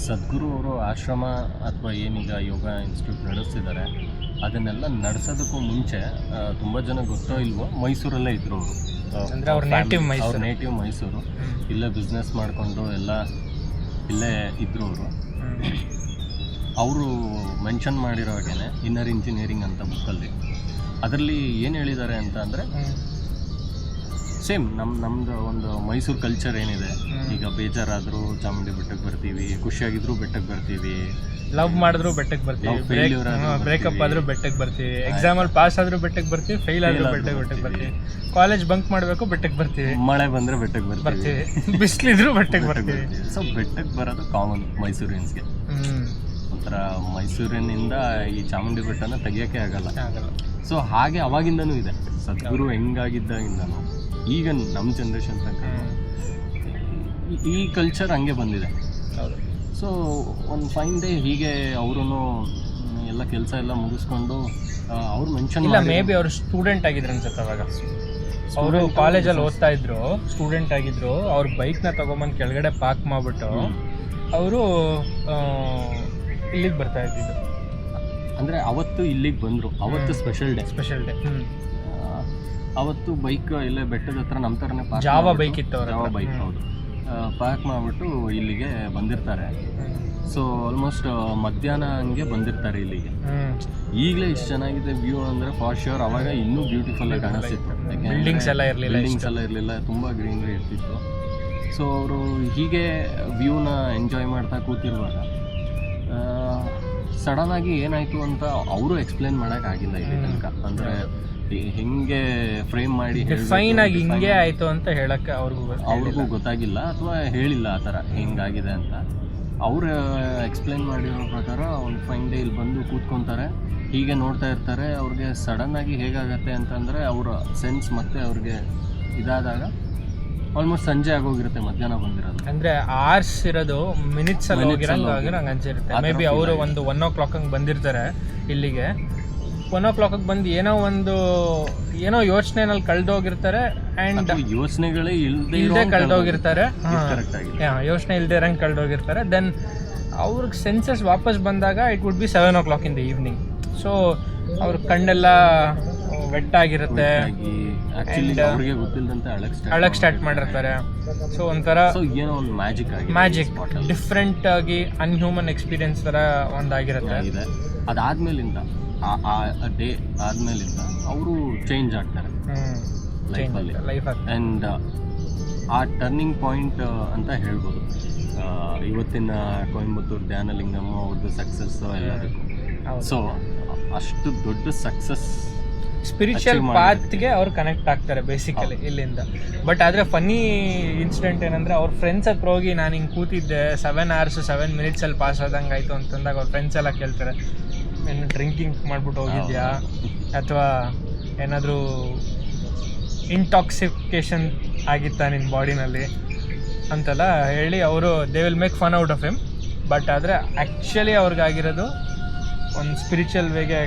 ಸದ್ಗುರು ಅವರು ಆಶ್ರಮ ಅಥವಾ ಏನೀಗ ಯೋಗ ಇನ್ಸ್ಟಿಟ್ಯೂಟ್ ನಡೆಸ್ತಿದ್ದಾರೆ, ಅದನ್ನೆಲ್ಲ ನಡೆಸೋದಕ್ಕೂ ಮುಂಚೆ ತುಂಬ ಜನ ಗೊತ್ತೋ ಇಲ್ವೋ ಮೈಸೂರಲ್ಲೇ ಇದ್ದರು ಅವರು. ಅಂದರೆ ಅವ್ರ ನೇಟಿವ್ ಮೈಸೂರು. ಇಲ್ಲೇ ಬಿಸ್ನೆಸ್ ಮಾಡಿಕೊಂಡು ಎಲ್ಲ ಇಲ್ಲೇ ಇದ್ದರು ಅವರು. ಅವರು ಮೆನ್ಷನ್ ಮಾಡಿರೋ ಹಾಗೇನೆ ಇನ್ನರ್ ಇಂಜಿನಿಯರಿಂಗ್ ಅಂತ ಬುಕ್ಕಲ್ಲಿ ಅದರಲ್ಲಿ ಏನು ಹೇಳಿದ್ದಾರೆ ಅಂತ ಅಂದರೆ, ಸೇಮ್ ನಮ್ಮದು ಒಂದು ಮೈಸೂರು ಕಲ್ಚರ್ ಏನಿದೆ, ಈಗ ಬೇಜಾರಾದರೂ ಚಾಮುಂಡಿ ಬೆಟ್ಟಕ್ಕೆ ಬರ್ತೀವಿ, ಖುಷಿಯಾಗಿದ್ರೂ ಬೆಟ್ಟಕ್ಕೆ ಬರ್ತೀವಿ, ಲವ್ ಮಾಡಿದ್ರು ಬೆಟ್ಟಕ್ಕೆ ಬರ್ತೀವಿ, ಬ್ರೇಕಪ್ ಆದರೂ ಬೆಟ್ಟಕ್ಕೆ ಬರ್ತೀವಿ, ಎಕ್ಸಾಮಲ್ಲಿ ಪಾಸ್ ಆದರೂ ಬೆಟ್ಟಕ್ಕೆ ಬರ್ತೀವಿ, ಫೇಲ್ ಆದರೂ ಬೆಟ್ಟಕ್ಕೆ ಬರ್ತೀವಿ, ಕಾಲೇಜ್ ಬಂಕ್ ಮಾಡಬೇಕು ಬೆಟ್ಟಕ್ಕೆ ಬರ್ತೀವಿ, ಮಳೆ ಬಂದರೆ ಬೆಟ್ಟಕ್ಕೆ ಬರ್ತೀವಿ, ಬಿಸಿಲಿದ್ರು ಬೆಟ್ಟಕ್ಕೆ ಬರ್ತೀವಿ. ಸೊ ಬೆಟ್ಟಕ್ಕೆ ಬರೋದು ಕಾಮನ್ ಮೈಸೂರಿಯನ್ಸ್ಗೆ. ಒಂಥರ ಮೈಸೂರಿನಿಂದ ಈ ಚಾಮುಂಡಿ ಬೆಟ್ಟನ ತೆಗಿಯೋಕ್ಕೆ ಆಗಲ್ಲ. ಸೊ ಹಾಗೆ ಅವಾಗಿಂದನೂ ಇದೆ. ಸದ್ಗುರು ಹೆಂಗಾಗಿದ್ದಾಗಿಂದನೂ ಈಗ ನಮ್ಮ ಜನ್ರೇಷನ್ ತನಕ ಈ ಕಲ್ಚರ್ ಹಂಗೆ ಬಂದಿದೆ. ಸೊ ಒಂದು ಫೈನ್ ಡೇ ಹೀಗೆ ಅವರು ಎಲ್ಲ ಕೆಲಸ ಎಲ್ಲ ಮುಗಿಸ್ಕೊಂಡು ಅವ್ರು ಮೆನ್ಷನ್ ಇಲ್ಲ, ಮೇ ಬಿ ಅವರು ಸ್ಟೂಡೆಂಟ್ ಆಗಿದ್ರು ಅನ್ಸುತ್ತೆ. ಅವಾಗ ಅವರು ಕಾಲೇಜಲ್ಲಿ ಓದ್ತಾ ಇದ್ರು, ಸ್ಟೂಡೆಂಟ್ ಆಗಿದ್ರು. ಅವ್ರ ಬೈಕ್ನ ತೊಗೊಂಬಂದು ಕೆಳಗಡೆ ಪಾರ್ಕ್ ಮಾಡಿಬಿಟ್ಟು ಅವರು ಇಲ್ಲಿಗೆ ಬರ್ತಾ ಇದ್ದಿದ್ದು. ಅಂದರೆ ಅವತ್ತು ಇಲ್ಲಿಗೆ ಬಂದರು, ಅವತ್ತು ಸ್ಪೆಷಲ್ ಡೇ. ಅವತ್ತು ಬೈಕ್ ಇಲ್ಲೇ ಬೆಟ್ಟದ ಹತ್ರ ನಮ್ಮ ಥರನೇ ಜಾವಾ ಬೈಕ್ ಇತ್ತು, ಜಾವಾ ಬೈಕ್. ಹೌದು, ಪಾರ್ಕ್ ಮಾಡಿಬಿಟ್ಟು ಇಲ್ಲಿಗೆ ಬಂದಿರ್ತಾರೆ. ಸೊ ಆಲ್ಮೋಸ್ಟ್ ಮಧ್ಯಾಹ್ನ ಹಂಗೆ ಬಂದಿರ್ತಾರೆ ಇಲ್ಲಿಗೆ. ಈಗಲೇ ಇಷ್ಟು ಚೆನ್ನಾಗಿದೆ ವ್ಯೂ ಅಂದರೆ ಫಾರ್ ಶ್ಯೂರ್ ಅವಾಗ ಇನ್ನೂ ಬ್ಯೂಟಿಫುಲ್ ಆಗಿ ಕಾಣಿಸ್ತಿತ್ತು. ಬಿಲ್ಡಿಂಗ್ಸ್ ಎಲ್ಲ ಇರಲಿಲ್ಲ, ತುಂಬ ಗ್ರೀನರಿ ಇರ್ತಿತ್ತು. ಸೊ ಅವರು ಹೀಗೆ ವ್ಯೂನ ಎಂಜಾಯ್ ಮಾಡ್ತಾ ಕೂತಿರುವಾಗ ಸಡನ್ನಾಗಿ ಏನಾಯಿತು ಅಂತ ಅವರು ಎಕ್ಸ್ಪ್ಲೇನ್ ಮಾಡೋಕ್ಕಾಗಿಲ್ಲ ಇಲ್ಲಿ ತನಕ. ಅಂದರೆ ಹೆಂಗೆ ಫ್ರೇಮ್ ಮಾಡಿ ಫೈನ್ ಆಗಿ ಹಿಂಗೆ ಆಯಿತು ಅಂತ ಹೇಳಕ್ಕೆ ಅವ್ರಿಗೂ ಗೊತ್ತಾಗಿಲ್ಲ, ಅಥವಾ ಹೇಳಿಲ್ಲ ಆ ಥರ ಹೆಂಗಾಗಿದೆ ಅಂತ. ಅವರು ಎಕ್ಸ್ಪ್ಲೇನ್ ಮಾಡಿರೋ ಪ್ರಕಾರ ಒಂದು ಫೈನ್ ಡೇ ಇಲ್ಲಿ ಬಂದು ಕೂತ್ಕೊತಾರೆ, ಹೀಗೆ ನೋಡ್ತಾ ಇರ್ತಾರೆ. ಅವ್ರಿಗೆ ಸಡನ್ನಾಗಿ ಹೇಗಾಗತ್ತೆ ಅಂತಂದರೆ ಅವರ ಸೆನ್ಸ್ ಮತ್ತೆ ಅವ್ರಿಗೆ ಇದಾದಾಗ ಆಲ್ಮೋಸ್ಟ್ ಸಂಜೆ ಆಗೋಗಿರುತ್ತೆ ಮಧ್ಯಾಹ್ನ ಬಂದಿರೋದು. ಅಂದರೆ ಆರ್ಸ್ ಇರೋದು ಮಿನಿಟ್ಸ್ ಅಲ್ಲಿ ಹೋಗಿರಂಗೆ ನಂಗೆ ಅನ್ಸಿರುತ್ತೆ. ಮೇ ಬಿ ಅವರು ಒಂದು 1 o'clock ಹಂಗೆ ಬಂದಿರ್ತಾರೆ ಇಲ್ಲಿಗೆ. 1 o'clock ಬಂದು ಏನೋ ಯೋಚನೆನಲ್ಲಿ ಕಳೆದೋಗಿರ್ತಾರೆ. ಆ್ಯಂಡ್ ಯೋಚನೆಗಳೇ ಇಲ್ಲದೆ ಕಳೆದೋಗಿರ್ತಾರೆ. ಯೋಚನೆ ಇಲ್ಲದೆ ಇರಂಗೆ ಕಳೆದೋಗಿರ್ತಾರೆ. ದೆನ್ ಅವ್ರಿಗೆ ಸೆನ್ಸಸ್ ವಾಪಸ್ ಬಂದಾಗ it would be 7 o'clock in the evening. So ಅವ್ರ ಕಣ್ಣೆಲ್ಲ ವೆಟ್ ಆಗಿರುತ್ತೆ, ಅಳಕ್ ಸ್ಟಾರ್ಟ್ ಮಾಡಿರ್ತಾರೆ. ಸೊ ಒಂಥರ ಏನೋ ಒಂದು ಮ್ಯಾಜಿಕ್ ಡಿಫ್ರೆಂಟ್ ಆಗಿ ಅನ್ಹ್ಯೂಮನ್ ಎಕ್ಸ್ಪೀರಿಯನ್ಸ್ ಥರ ಒಂದಾಗಿರುತ್ತೆ. ಅದಾದ್ಮೇಲಿಂದ ಆ ಡೇ ಆದ್ಮೇಲಿಂದ ಅವರು ಚೇಂಜ್ ಆಗ್ತಾರೆ ಲೈಫ್. ಆ್ಯಂಡ್ ಆ ಟರ್ನಿಂಗ್ ಪಾಯಿಂಟ್ ಅಂತ ಹೇಳ್ಬೋದು ಇವತ್ತಿನ ಕೊಯಂಬತ್ತೂರು ಧ್ಯಾನಲಿಂಗಮ್ಮ ಅವ್ರದ್ದು ಸಕ್ಸಸ್ ಎಲ್ಲದಕ್ಕೂ. ಸೊ ಅಷ್ಟು ದೊಡ್ಡ ಸಕ್ಸಸ್ ಸ್ಪಿರಿಚುವಲ್ ಪಾತ್ಗೆ ಅವ್ರು ಕನೆಕ್ಟ್ ಆಗ್ತಾರೆ ಬೇಸಿಕಲಿ ಇಲ್ಲಿಂದ. ಬಟ್ ಆದರೆ ಫನ್ನಿ ಇನ್ಸಿಡೆಂಟ್ ಏನಂದರೆ ಅವ್ರ ಫ್ರೆಂಡ್ಸ್ ಹತ್ರ ಹೋಗಿ ನಾನು ಹಿಂಗೆ ಕೂತಿದ್ದೆ 7 hours 7 minutes ಪಾಸ್ ಆದಂಗೆ ಆಯಿತು ಅಂತಂದಾಗ ಅವ್ರ ಫ್ರೆಂಡ್ಸ್ ಎಲ್ಲ ಕೇಳ್ತಾರೆ, ಏನು ಡ್ರಿಂಕಿಂಗ್ ಮಾಡ್ಬಿಟ್ಟು ಹೋಗಿದ್ಯಾ ಅಥವಾ ಏನಾದರೂ ಇಂಟಾಕ್ಸಿಕೇಶನ್ ಆಗಿತ್ತಾ ನಿನ್ನ ಬಾಡಿನಲ್ಲಿ ಅಂತೆಲ್ಲ ಹೇಳಿ ಅವರು they will make fun out of him. But ಆದರೆ ಆ್ಯಕ್ಚುಲಿ ಅವ್ರಿಗಾಗಿರೋದು ಒಂದು ಸ್ಪಿರಿಚುವಲ್ ವೇಗೆ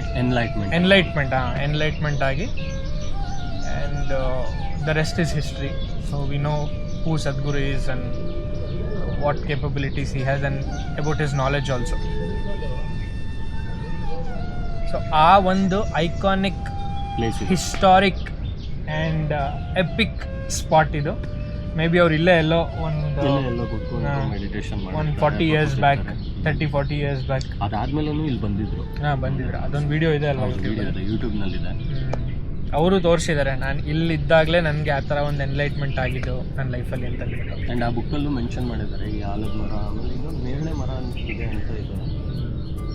ಎನ್ಲೈಟ್ಮೆಂಟ್ ಆಗಿ. And the rest is history. So we know who Sadhguru is and what capabilities he has and about his knowledge also. So ಆ ಒಂದು iconic historic and epic spot ಇದು. ಮೇ ಬಿ ಅವ್ರು ಇಲ್ಲೇ ಎಲ್ಲೋ ಒಂದು 40 years ಬ್ಯಾಕ್ 30-40 years ಬ್ಯಾಕ್ ಅದಾದ್ಮೇಲೂ ಇಲ್ಲಿ ಬಂದಿದ್ರು. ಅದೊಂದು ವಿಡಿಯೋ ಇದೆ ಅಲ್ವಾ ಯೂಟ್ಯೂಬ್ನಲ್ಲಿದೆ. ಅವರು ತೋರಿಸಿದ್ದಾರೆ ನಾನು ಇಲ್ಲಿದ್ದಾಗಲೇ ನನಗೆ ಆ ಥರ ಒಂದು ಎನ್ಲೈಟ್ಮೆಂಟ್ ಆಗಿದ್ದು ನನ್ನ ಲೈಫಲ್ಲಿ ಅಂತ. ಆ್ಯಂಡ್ ಆ ಬುಕ್ಕಲ್ಲೂ ಮೆನ್ಷನ್ ಮಾಡಿದ್ದಾರೆ ಈ ಆಲದ ಮರ, ಆಮೇಲೆ ಇನ್ನೊಂದು ನೇರಳೆ ಮರ ಅಂತಿದೆ ಅಂತ ಇದೆ,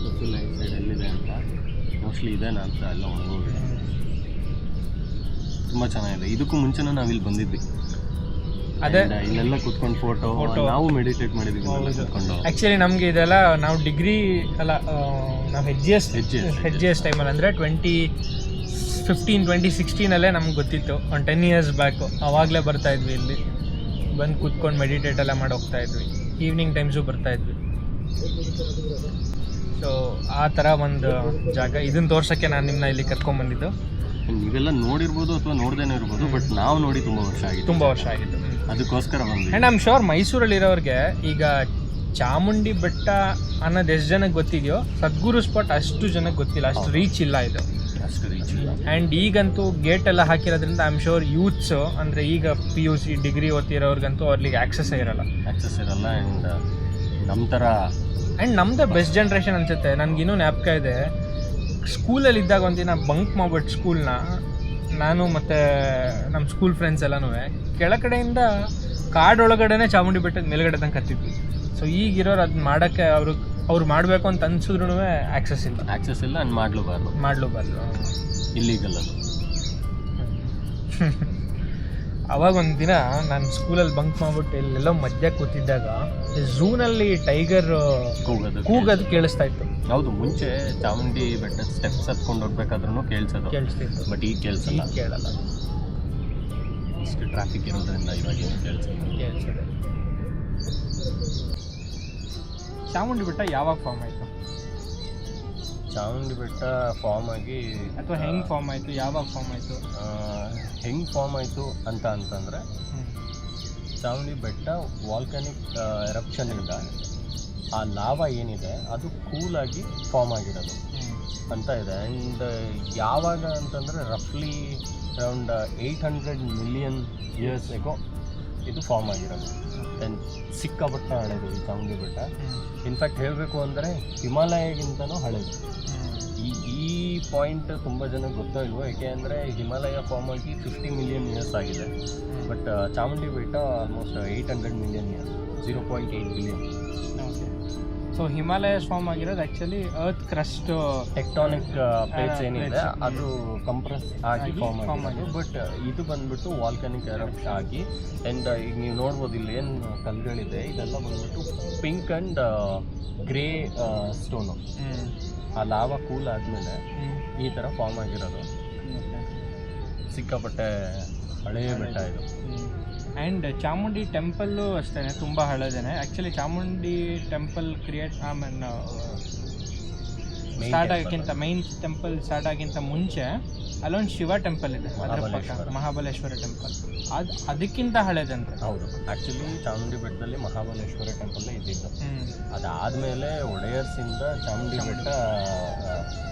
ಗೊತ್ತಿಲ್ಲ ಈ ಸೈಡ್ ಎಲ್ಲಿದೆ ಅಂತ. ಮೋಸ್ಟ್ಲಿ ಇದೆ ಅಂತ ಎಲ್ಲ ಒಣಗೋಗಿದೆ. ತುಂಬ ಚೆನ್ನಾಗಿದೆ. ಇದಕ್ಕೂ ಮುಂಚೆನೂ ನಾವಿಲ್ಲಿ ಬಂದಿದ್ವಿ. ಅದೇ ಇಲ್ಲೆಲ್ಲ ಕೂತ್ಕೊಂಡು ಫೋಟೋ ನಾವು ಮೆಡಿಟೇಟ್ ಮಾಡಿದ್ವಿ ಕೂತ್ಕೊಂಡು. ಆ್ಯಕ್ಚುಲಿ ನಮಗೆ ಇದೆಲ್ಲ ನಾವು ಡಿಗ್ರಿ ಅಲ್ಲ ನಾವು ಹೆಜ್ಜೆ ಎಸ್ ಟೈಮಲ್ಲಿ ಅಂದರೆ 2015-2016 ನಮ್ಗೆ ಗೊತ್ತಿತ್ತು. ಒಂದು 10 years ಬ್ಯಾಕು ಆವಾಗಲೇ ಬರ್ತಾಯಿದ್ವಿ ಇಲ್ಲಿ ಬಂದು ಕೂತ್ಕೊಂಡು ಮೆಡಿಟೇಟ್ ಎಲ್ಲ ಮಾಡಿ ಹೋಗ್ತಾಯಿದ್ವಿ. Evening times ಬರ್ತಾಯಿದ್ವಿ. ಸೊ ಆ ಥರ ಒಂದು ಜಾಗ ಇದನ್ನು ತೋರ್ಸೋಕ್ಕೆ ನಾನು ನಿಮ್ಮನ್ನ ಇಲ್ಲಿ ಕರ್ಕೊಂಡ್ಬಂದಿದ್ದು. ನೀವೆಲ್ಲ ನೋಡಿರ್ಬೋದು ಅಥವಾ ನೋಡ್ದೇನೆ ಇರ್ಬೋದು, ಬಟ್ ನಾವು ನೋಡಿ ತುಂಬ ವರ್ಷ ಆಗಿತ್ತು. ಅದಕ್ಕೋಸ್ಕರ ಬಂದ್ವಿ. ಆ್ಯಂಡ್ ಐ ಆಮ್ ಶ್ಯೂರ್ ಮೈಸೂರಲ್ಲಿರೋರಿಗೆ ಈಗ ಚಾಮುಂಡಿ ಬೆಟ್ಟ ಅನ್ನೋದು ಎಷ್ಟು ಜನಕ್ಕೆ ಗೊತ್ತಿದೆಯೋ ಸದ್ಗುರು ಸ್ಪಾಟ್ ಅಷ್ಟು ಜನಕ್ಕೆ ಗೊತ್ತಿಲ್ಲ, ಅಷ್ಟು ರೀಚ್ ಇಲ್ಲ ಇದು. ಆ್ಯಂಡ್ ಈಗಂತೂ ಗೇಟ್ ಎಲ್ಲ ಹಾಕಿರೋದ್ರಿಂದ ಐ ಆಮ್ ಶ್ಯೂರ್ ಯೂತ್ಸು ಅಂದರೆ ಈಗ PUC ಡಿಗ್ರಿ ಓದ್ತಿರೋರ್ಗಂತೂ ಅವ್ರಿಗೆ ಆ್ಯಕ್ಸೆಸ್ ಇರಲ್ಲ. ಆ್ಯಂಡ್ ನಮ್ಮ ಥರ ಆ್ಯಂಡ್ ನಮ್ಮದೇ ಬೆಸ್ಟ್ ಜನ್ರೇಷನ್ ಅನಿಸುತ್ತೆ. ನನಗಿನ್ನೂ ಜ್ಞಾಪಕ ಇದೆ, ಸ್ಕೂಲಲ್ಲಿ ಇದ್ದಾಗ ಒಂದಿನ ಬಂಕ್ ಮಾಡ್ಬಿಟ್ಟು ಸ್ಕೂಲ್ನ ನಾನು ಮತ್ತು ನಮ್ಮ ಸ್ಕೂಲ್ ಫ್ರೆಂಡ್ಸ್ ಎಲ್ಲನೂ ಕೆಳಗಡೆಯಿಂದ ಕಾಡೊಳಗಡೆನೇ ಚಾಮುಂಡಿ ಬೆಟ್ಟದ ಮೇಲ್ಗಡೆ ತಂಗೆ ಹತ್ತಿದ್ವಿ. ಸೊ ಈಗಿರೋರು ಅದನ್ನ ಮಾಡೋಕ್ಕೆ ಅವ್ರು ಮಾಡಬೇಕು ಅಂತ ಅನ್ಸಿದ್ರು ಆ್ಯಕ್ಸೆಸ್ ಇಲ್ಲ ಆ್ಯಂಡ್ ಮಾಡಲೂಬಾರ್ದು ಇಲ್ಲೀಗಲ್ ಅದು. ಅವಾಗ ಒಂದು ದಿನ ನಾನು ಸ್ಕೂಲಲ್ಲಿ ಬಂಕ್ ಮಾಡ್ಬಿಟ್ಟು ಇಲ್ಲೆಲ್ಲೋ ಮಧ್ಯ ಕೂತಿದ್ದಾಗ ಝೂನಲ್ಲಿ ಟೈಗರ್ ಕೂಗೋದು ಕೇಳಿಸ್ತಾ ಇತ್ತು. ಹೌದು, ಮುಂಚೆ ಚಾಮುಂಡಿ ಬೆಟ್ಟದ ಸ್ಟೆಪ್ಸ್ ಹತ್ಕೊಂಡು ಹೋಗ್ಬೇಕಾದ್ರೂ ಕೇಳಿಸ್ತಿತ್ತು. ಬಟ್ ಈಗ ಕೇಳಲ್ಲ. ಇಷ್ಟು ಟ್ರಾಫಿಕ್ ಇರೋದ್ರಿಂದ ಇವಾಗ ಕೇಳಿಸಿದೆ. ಚಾಮುಂಡಿ ಬೆಟ್ಟ ಯಾವಾಗ ಫಾರ್ಮ್ ಆಯಿತು? ಚಾಮುಂಡಿ ಬೆಟ್ಟ ಫಾರ್ಮ್ ಆಗಿ ಅಥವಾ ಹೆಂಗೆ ಫಾರ್ಮ್ ಆಯಿತು, ಯಾವಾಗ ಫಾರ್ಮ್ ಆಯಿತು? ಹೆಂಗೆ ಫಾರ್ಮ್ ಆಯಿತು ಅಂತಂದರೆ ಚಾಮುಂಡಿ ಬೆಟ್ಟ ವಾಲ್ಕನಿಕ್ ಎರಪ್ಷನ್ನಿಂದ ಆ ಲಾವಾ ಏನಿದೆ ಅದು ಕೂಲಾಗಿ ಫಾರ್ಮ್ ಆಗಿರೋದು ಅಂತ ಇದೆ. ಆ್ಯಂಡ್ ಯಾವಾಗ ಅಂತಂದರೆ ರಫ್ಲಿ ಅರೌಂಡ್ 800 million years ಎಗೋ ಇದು ಫಾರ್ಮ್ ಆಗಿರೋದು. ದೆನ್ ಸಿಕ್ಕಾಪಟ್ಟೆ ಹಳೆದು ಈ ಚಾಮುಂಡಿ ಬೆಟ್ಟ. ಇನ್ಫ್ಯಾಕ್ಟ್ ಹೇಳಬೇಕು ಅಂದರೆ ಹಿಮಾಲಯಗಿಂತನೂ ಹಳೆದು. ಈ ಪಾಯಿಂಟ್ ತುಂಬ ಜನಕ್ಕೆ ಗೊತ್ತೋ ಇಲ್ವೋ, ಏಕೆ ಅಂದರೆ ಹಿಮಾಲಯ ಫಾರ್ಮ್ ಆಗಿ 50 million years ಆಗಿದೆ. But Chamundi Betta almost 800 million years, 0.8 billion. So Himalaya form ಆಗಿರೋದು actually earth crust tectonic plates ಏನಿದೆ ಅದು ಕಂಪ್ರೆಸ್ ಆಗಿ ಫಾರ್ಮ್ ಆಗಿ. ಬಟ್ ಇದು ಬಂದ್ಬಿಟ್ಟು ವಾಲ್ಕನಿಕ್ ಎರಪ್ಟ್ ಆಗಿ. ಆ್ಯಂಡ್ ಈಗ ನೀವು ನೋಡ್ಬೋದು ಇಲ್ಲಿ ಏನು ಕಲ್ಗಳಿದೆ ಇದೆಲ್ಲ ಬಂದ್ಬಿಟ್ಟು ಪಿಂಕ್ ಆ್ಯಂಡ್ ಗ್ರೇ ಸ್ಟೋನು. ಆ ಲಾವಾ ಕೂಲ್ ಆದಮೇಲೆ ಈ ಥರ ಫಾರ್ಮ್ ಆಗಿರೋದು. ಸಿಕ್ಕಾಪಟ್ಟೆ ಹಳೆಯ ಬೆಟ್ಟ ಇದು. ಆ್ಯಂಡ್ ಚಾಮುಂಡಿ ಟೆಂಪಲ್ಲು ಅಷ್ಟೇ ತುಂಬ ಹಳೇದೇನೆ. ಆ್ಯಕ್ಚುಲಿ ಚಾಮುಂಡಿ ಟೆಂಪಲ್ ಸ್ಟಾರ್ಟ್ ಆಗೋಕ್ಕಿಂತ ಮೈನ್ ಟೆಂಪಲ್ ಸ್ಟಾರ್ಟ್ ಆಗೋಕ್ಕಿಂತ ಮುಂಚೆ ಅಲ್ಲೊಂದು ಶಿವ ಟೆಂಪಲ್ ಇದೆ, ಅದರ ಪಕ್ಕ ಮಹಾಬಲೇಶ್ವರ ಟೆಂಪಲ್, ಅದಕ್ಕಿಂತ ಹಳೇದಂತೆ. ಹೌದು, ಆ್ಯಕ್ಚುಲಿ ಚಾಮುಂಡಿ ಬೆಟ್ಟದಲ್ಲಿ ಮಹಾಬಲೇಶ್ವರ ಟೆಂಪಲ್ಲೇ ಇದ್ದಿದ್ದು. ಅದಾದಮೇಲೆ ಒಡೆಯರ್ಸಿಂದ ಚಾಮುಂಡಿ ಬೆಟ್ಟ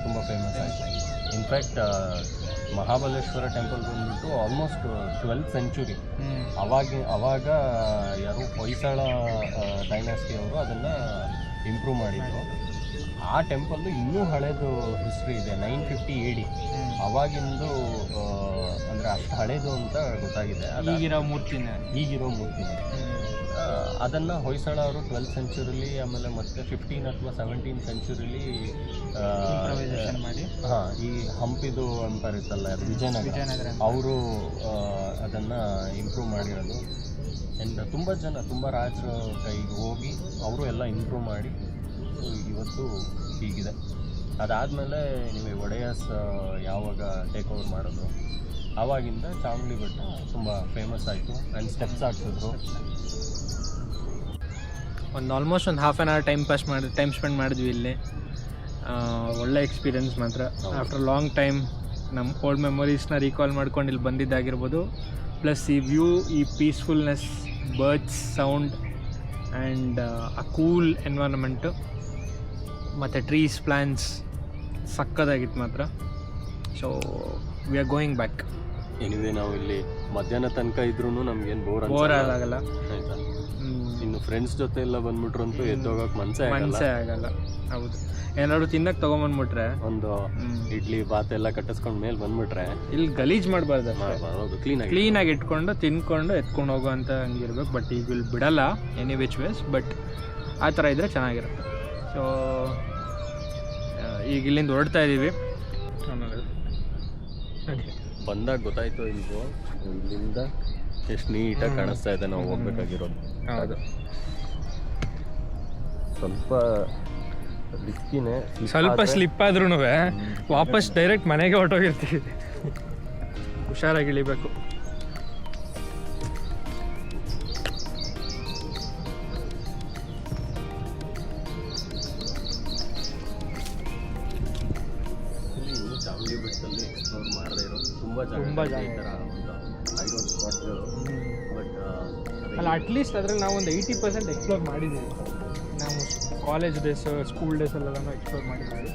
ತುಂಬ ಫೇಮಸ್ ಆಯಿತು. ಇನ್ಫ್ಯಾಕ್ಟ್ ಮಹಾಬಲೇಶ್ವರ ಟೆಂಪಲ್ ಬಂದ್ಬಿಟ್ಟು ಆಲ್ಮೋಸ್ಟ್ 12th century. ಅವಾಗ ಯಾರು ಹೊಯ್ಸಳ ಡೈನಾಸ್ಟಿ ಅವರು ಅದನ್ನು ಇಂಪ್ರೂವ್ ಮಾಡಿದ್ರು. ಆ ಟೆಂಪಲ್ಲು ಇನ್ನೂ ಹಳೇದು ಹಿಸ್ಟ್ರಿ ಇದೆ, 950 AD. ಅವಾಗಿಂದು ಅಂದರೆ ಅಷ್ಟು ಹಳೇದು ಅಂತ ಗೊತ್ತಾಗಿದೆ. ಈಗಿರೋ ಮೂರ್ತಿನೇ ಅದನ್ನು ಹೊಯ್ಸಳ ಅವರು 12th century, ಆಮೇಲೆ ಮತ್ತೆ 15 ಅಥವಾ 17th century ಮಾಡಿ ಈ ಹಂಪಿದು ಎಂಪೈರ್ ಇತ್ತಲ್ಲ, ಅದು ವಿಜಯನಗರ, ಅವರು ಅದನ್ನು ಇಂಪ್ರೂವ್ ಮಾಡಿರೋದು. ಆ್ಯಂಡ್ ತುಂಬ ರಾಜರ ಕೈಗೆ ಹೋಗಿ ಅವರು ಎಲ್ಲ ಇಂಪ್ರೂವ್ ಮಾಡಿ ಇವತ್ತು ಹೀಗಿದೆ. ಅದಾದಮೇಲೆ ನೀವು ಒಡೆಯರ್ಸ್ ಯಾವಾಗ ಟೇಕ್ ಓವರ್ ಮಾಡೋದು, ಆವಾಗಿಂದ ಚಾಮುಂಡಿ ಬೆಟ್ಟ ತುಂಬ ಫೇಮಸ್ ಆಯಿತು. ಆ್ಯಂಡ್ ಸ್ಟೆಪ್ಸ್ ಹಾಕ್ಸಿದ್ರು. ಆಲ್ಮೋಸ್ಟ್ ಒಂದು half an hour time spend ಮಾಡಿದ್ವಿ ಇಲ್ಲಿ. ಒಳ್ಳೆ ಎಕ್ಸ್ಪೀರಿಯನ್ಸ್ ಮಾತ್ರ. ಆಫ್ಟರ್ ಲಾಂಗ್ ಟೈಮ್ ನಮ್ಮ ಓಲ್ಡ್ ಮೆಮೊರೀಸ್ನ ರೀಕಾಲ್ ಮಾಡ್ಕೊಂಡು ಇಲ್ಲಿ ಬಂದಿದ್ದಾಗಿರ್ಬೋದು. ಪ್ಲಸ್ ಈ ವ್ಯೂ, ಈ ಪೀಸ್ಫುಲ್ನೆಸ್, ಬರ್ಡ್ಸ್ ಸೌಂಡ್ ಆ್ಯಂಡ್ ಆ ಕೂಲ್ ಎನ್ವೈರನ್ಮೆಂಟು ಮತ್ತು ಟ್ರೀಸ್, ಪ್ಲ್ಯಾಂಟ್ಸ್ ಸಕ್ಕದಾಗಿತ್ತು ಮಾತ್ರ. So we are going back. Anyway ನಾವು ಇಲ್ಲಿ ಮಧ್ಯಾಹ್ನ ತನಕ ಇದ್ರೂ ನಮ್ಗೇನು ಬೋರ್ ಆಗಲ್ಲ. ಆಯಿತಾ, ಇನ್ನು ಫ್ರೆಂಡ್ಸ್ ಜೊತೆ ಎಲ್ಲ ಬಂದ್ಬಿಟ್ರಂತೂ ಎದ್ದೋಗಕ್ಕೆ ಮನಸ್ಸೇ ಆಗಲ್ಲ. ಹೌದು, ಏನಾದ್ರು ತಿನ್ನಕ್ಕೆ ತೊಗೊಂಬಂದ್ಬಿಟ್ರೆ ಒಂದು ಇಡ್ಲಿ ಬಾತ್ ಎಲ್ಲ ಕಟ್ಟಿಸ್ಕೊಂಡು ಮೇಲೆ ಬಂದ್ಬಿಟ್ರೆ ಇಲ್ಲಿ ಗಲೀಜ್ ಮಾಡಬಾರ್ದು, ಕ್ಲೀನಾಗಿ ಇಟ್ಕೊಂಡು ತಿನ್ಕೊಂಡು ಎತ್ಕೊಂಡು ಹೋಗೋ ಅಂತ ಹಂಗಿರ್ಬೇಕು. ಬಟ್ ಈಗ ಇಲ್ಲಿ ಬಿಡಲ್ಲ ಎನಿ ವಿಚ್ ವೇಸ್, ಬಟ್ ಆ ಥರ ಇದ್ದರೆ ಚೆನ್ನಾಗಿರುತ್ತೆ. ಸೊ ಈಗ ಇಲ್ಲಿಂದ ಹೊರಡ್ತಾ ಇದ್ದೀವಿ. ಬಂದಾಗ ಗೊತ್ತಾಯ್ತು ಇಲ್ಲಿಂದ ಎಷ್ಟು ನೀಟಾಗಿ ಕಾಣಿಸ್ತಾ ಇದೆ ನಾವು ಹೋಗ್ಬೇಕಾಗಿರೋದು. ಹೌದು, ಸ್ವಲ್ಪ ಸ್ಲಿಪ್ ಆದ್ರೂ ವಾಪಸ್ ಡೈರೆಕ್ಟ್ ಮನೆಗೆ ಹೊರಟೋಗಿರ್ತೀವಿ. ಹುಷಾರಾಗಿ ಇಳಿಬೇಕು. ಚಾಮುಂಡಿ ಬೆಟ್ಟದಲ್ಲಿ ಎಕ್ಸ್ಪ್ಲೋರ್ ಮಾಡದೇ ಇರೋ ತುಂಬ ಜಾಗ ಈ ಥರ ಐಡೋರ್ ಸ್ಪಾಟ್ಗಳು. ಬಟ್ ಅಲ್ಲ, ಅಟ್ಲೀಸ್ಟ್ ಅದ್ರಲ್ಲಿ ನಾವು ಒಂದು 80% ಎಕ್ಸ್ಪ್ಲೋರ್ ಮಾಡಿದ್ದೀವಿ. ನಾವು ಕಾಲೇಜ್ ಡೇಸ್, ಸ್ಕೂಲ್ ಡೇಸಲ್ಲೆಲ್ಲ ಎಕ್ಸ್ಪ್ಲೋರ್ ಮಾಡಿದ್ದೀವಿ.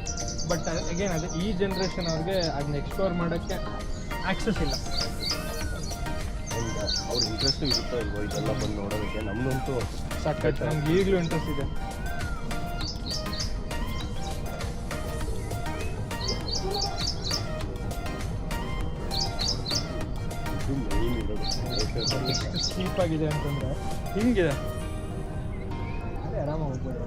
ಬಟ್ ಅಗೇನ್ ಅದು ಈ ಜನ್ರೇಷನ್ ಅವ್ರಿಗೆ ಅದನ್ನ ಎಕ್ಸ್ಪ್ಲೋರ್ ಮಾಡೋಕ್ಕೆ ಆಕ್ಸೆಸ್ ಇಲ್ಲ. ಆ್ಯಂಡ್ ಅವ್ರ ಇಂಟ್ರೆಸ್ಟು ಇರುತ್ತೋ ಇಲ್ವೋ ಇದೆಲ್ಲ ಬಂದು ನೋಡೋದಕ್ಕೆ. ನಮಗಂತೂ ಸಾಕಷ್ಟು, ನಮ್ಗೆ ಈಗಲೂ ಇಂಟ್ರೆಸ್ಟ್ ಇದೆ. ಎಷ್ಟು ಸ್ಟೀಪ್ ಆಗಿದೆ ಅಂತಂದರೆ ಹಿಂಗಿದೆ, ಅದೇ ಆರಾಮಾಗಿ ಹೋಗ್ಬೋದು.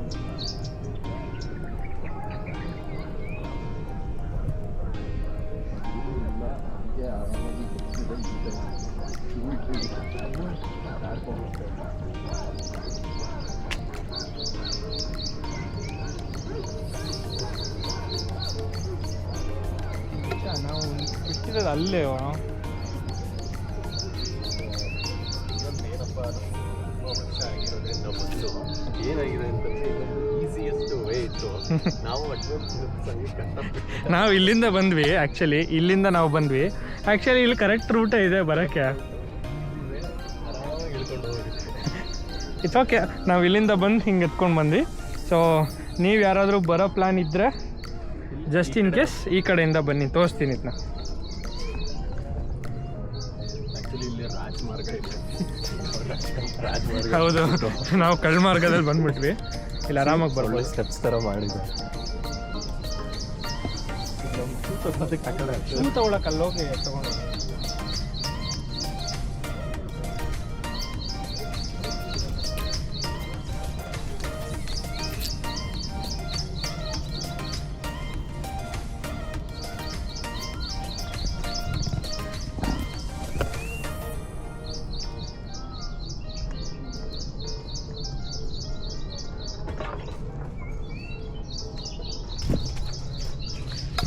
ನಾವು ಬಿಟ್ಟಿರೋದು ಅಲ್ಲೇ ಏನಾಗಿದೆ ಅಂತಂದರೆ ಈಸಿಯೆಸ್ಟ್ ವೇ ಇತ್ತು. ನಾವು ಇಲ್ಲಿಂದ ಬಂದ್ವಿ. ಇಲ್ಲಿಂದ ನಾವು ಬಂದ್ವಿ. ಆ್ಯಕ್ಚುಲಿ ಇಲ್ಲಿ ಕರೆಕ್ಟ್ ರೂಟೇ ಇದೆ ಬರೋಕ್ಕೆ. ಇಟ್ಸ್ ಓಕೆ, ನಾವು ಇಲ್ಲಿಂದ ಬಂದು ಹಿಂಗೆ ಎತ್ಕೊಂಡು ಬಂದ್ವಿ. ಸೊ ನೀವು ಯಾರಾದರೂ ಬರೋ ಪ್ಲ್ಯಾನ್ ಇದ್ದರೆ ಜಸ್ಟ್ ಇನ್ ಕೇಸ್ ಈ ಕಡೆಯಿಂದ ಬನ್ನಿ, ತೋರಿಸ್ತೀನಿ ಇದನ್ನ. ಹೌದು, ನಾವು ಕಳ್ಮಾರ್ಗದಲ್ಲಿ ಬಂದ್ಬಿಟ್ವಿ. ಇಲ್ಲಿ ಆರಾಮಾಗಿ ಬರ್ಬೋದು. ಸ್ಟೆಪ್ಸ್ ಥರ ಮಾಡಿದೆ. ಶೂ ತಗೊಳಕ್ಕೆ ಅಲ್ಲೋಗಿ ತಗೊಂಡು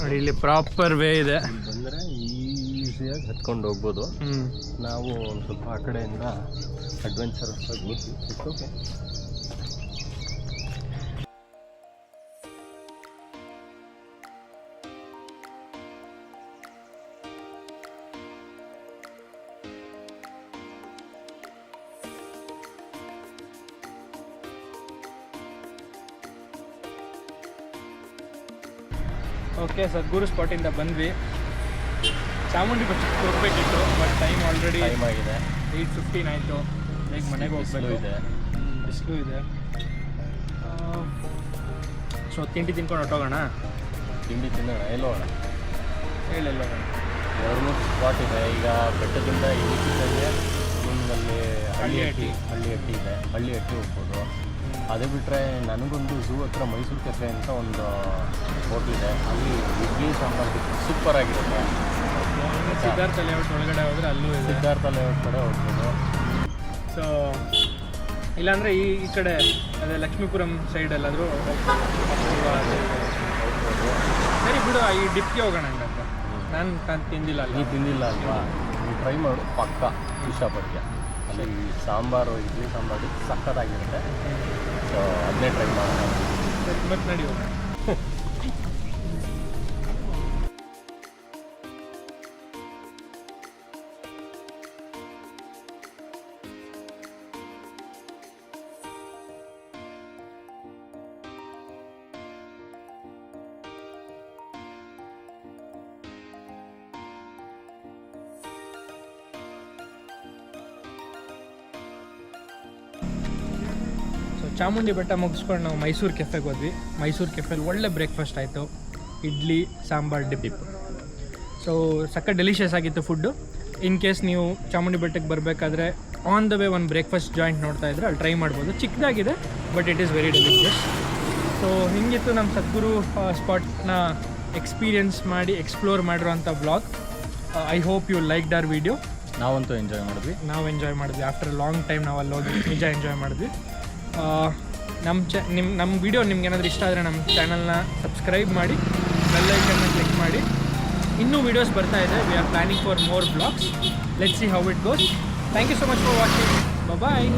ನೋಡಿ, ಇಲ್ಲಿ ಪ್ರಾಪರ್ ವೇ ಇದೆ. ಬಂದರೆ ಈ ಈಸಿಯಾಗಿ ಹತ್ಕೊಂಡು ಹೋಗ್ಬೋದು. ನಾವು ಒಂದು ಸ್ವಲ್ಪ ಆ ಕಡೆಯಿಂದ ಅಡ್ವೆಂಚರಸ್ ಆಗಿ ಹೋದ್ವಿ. It's okay. ಓಕೆ, ಸದ್ಗುರು ಸ್ಪಾಟಿಂದ ಬಂದ್ವಿ. ಚಾಮುಂಡಿ ಬೆಟ್ಟಕ್ಕೆ ಹೋಗ್ಬೇಕಿತ್ತು, ಬಟ್ ಟೈಮ್ ಆಲ್ರೆಡಿ ಟೈಮ್ ಆಗಿದೆ. 8:15 ಆಯಿತು. ಬೇಗ ಮನೆಗೆ ಹೋಗ್ಬೇಕು. ಬಿಸಿಲು ಇದೆ. ಸೊ ತಿಂಡಿ ತಿನ್ಕೊಂಡು ಹೊಟ್ಟೋಗೋಣ. ತಿಂಡಿ ತಿನ್ನೋಣ. ಎಲ್ಲೋಣ ಹೇಳೆಲ್ಲ 2-3 ಸ್ಪಾಟ್ ಇದೆ. ಈಗ ಬೆಟ್ಟದಿಂದ ಇಳಿಸಿದಂಗೆ ನಿಮ್ಮಲ್ಲಿ ಹಳ್ಳಿಹಟ್ಟಿ ಇದೆ. ಹಳ್ಳಿಹಟ್ಟಿ ಹೋಗ್ಬೋದು. ಅದೇ ಬಿಟ್ಟರೆ ನನಗೊಂದು ಝೂ ಹತ್ರ ಮೈಸೂರು ಕೆಫೆ ಅಂತ ಒಂದು ಹೋಟ್ಲಿದೆ. ಅಲ್ಲಿ ಇಡ್ಲಿ ಸಾಂಬಾರು ಸೂಪರ್ ಆಗಿರುತ್ತೆ. ಸಿದ್ಧಾರ್ಥ ಲೇಔಟ್ ಒಳಗಡೆ ಹೋದರೆ ಅಲ್ಲೂ ಇದೆ. ಸಿದ್ಧಾರ್ಥ ಲೇಔಟ್ ಕಡೆ ಹೋಗ್ಬೋದು. ಸೊ ಇಲ್ಲಾಂದರೆ ಈ ಕಡೆ ಅದೇ ಲಕ್ಷ್ಮೀಪುರಂ ಸೈಡ್ ಎಲ್ಲಾದರೂ ಸರಿ ಬಿಡು. ಈ ಡಿಪ್ಗೆ ಹೋಗೋಣ ಹಂಗಂತ. ನಾನು ತಿಂದಿಲ್ಲ ಅಲ್ಲ. ನೀ ತಿಂದಿಲ್ಲ ಅಲ್ವಾ? ನೀವು ಟ್ರೈ ಮಾಡು, ಪಕ್ಕ ಇಷ್ಟಪಡ್ತೀಯ. ಅಲ್ಲಿ ಸಾಂಬಾರು, ಇಡ್ಲಿ ಸಾಂಬಾರು ಸಕ್ಕತ್ತಾಗಿರುತ್ತೆ. ಸೊ ಅದನ್ನೇ ಟ್ರೈ ಮಾಡೋಣ. ಮತ್ತೆ ನಡಿ ಹೋಗೋಣ. ಚಾಮುಂಡಿ ಬೆಟ್ಟ ಮುಗಿಸ್ಕೊಂಡು ನಾವು ಮೈಸೂರು ಕೆಫೆಗೆ ಹೋದ್ವಿ. ಮೈಸೂರು ಕೆಫೆಲಿ ಒಳ್ಳೆ ಬ್ರೇಕ್ಫಾಸ್ಟ್ ಆಯಿತು. ಇಡ್ಲಿ ಸಾಂಬಾರು ಡಿಪ್. ಸೊ ಸಕ್ಕ ಡೆಲಿಷಿಯಸ್ ಆಗಿತ್ತು ಫುಡ್ಡು. ಇನ್ ಕೇಸ್ ನೀವು ಚಾಮುಂಡಿ ಬೆಟ್ಟಕ್ಕೆ ಬರಬೇಕಾದ್ರೆ ಆನ್ ದ ವೇ ಒಂದು ಬ್ರೇಕ್ಫಾಸ್ಟ್ ಜಾಯಿಂಟ್ ನೋಡ್ತಾ ಇದ್ರೆ ಅಲ್ಲಿ ಟ್ರೈ ಮಾಡ್ಬೋದು. ಚಿಕ್ಕದಾಗಿದೆ, but it is very delicious. So ಹಿಂಗಿತ್ತು ನಮ್ಮ ಸದ್ಗುರು ಸ್ಪಾಟ್ನ ಎಕ್ಸ್ಪೀರಿಯನ್ಸ್ ಮಾಡಿ ಎಕ್ಸ್ಪ್ಲೋರ್ ಮಾಡಿರೋಂಥ vlog. I hope you liked our video. ನಾವಂತೂ ಎಂಜಾಯ್ ಮಾಡಿದ್ವಿ. ಆಫ್ಟರ್ ಲಾಂಗ್ ಟೈಮ್ ನಾವು ಅಲ್ಲಿ ಹೋಗಿ ನಿಜ ಎಂಜಾಯ್ ಮಾಡಿದ್ವಿ. ನಮ್ಮ ವಿಡಿಯೋ ನಿಮ್ಗೆ ಏನಾದರೂ ಇಷ್ಟ ಆದರೆ ನಮ್ಮ ಚಾನಲ್ನ ಸಬ್ಸ್ಕ್ರೈಬ್ ಮಾಡಿ, ಬೆಲ್ ಐಕನ್ನ ಕ್ಲಿಕ್ ಮಾಡಿ. ಇನ್ನೂ ವೀಡಿಯೋಸ್ ಬರ್ತಾ ಇದೆ. We are planning for more blogs. Let's see how it goes. Thank you so much for watching. Bye.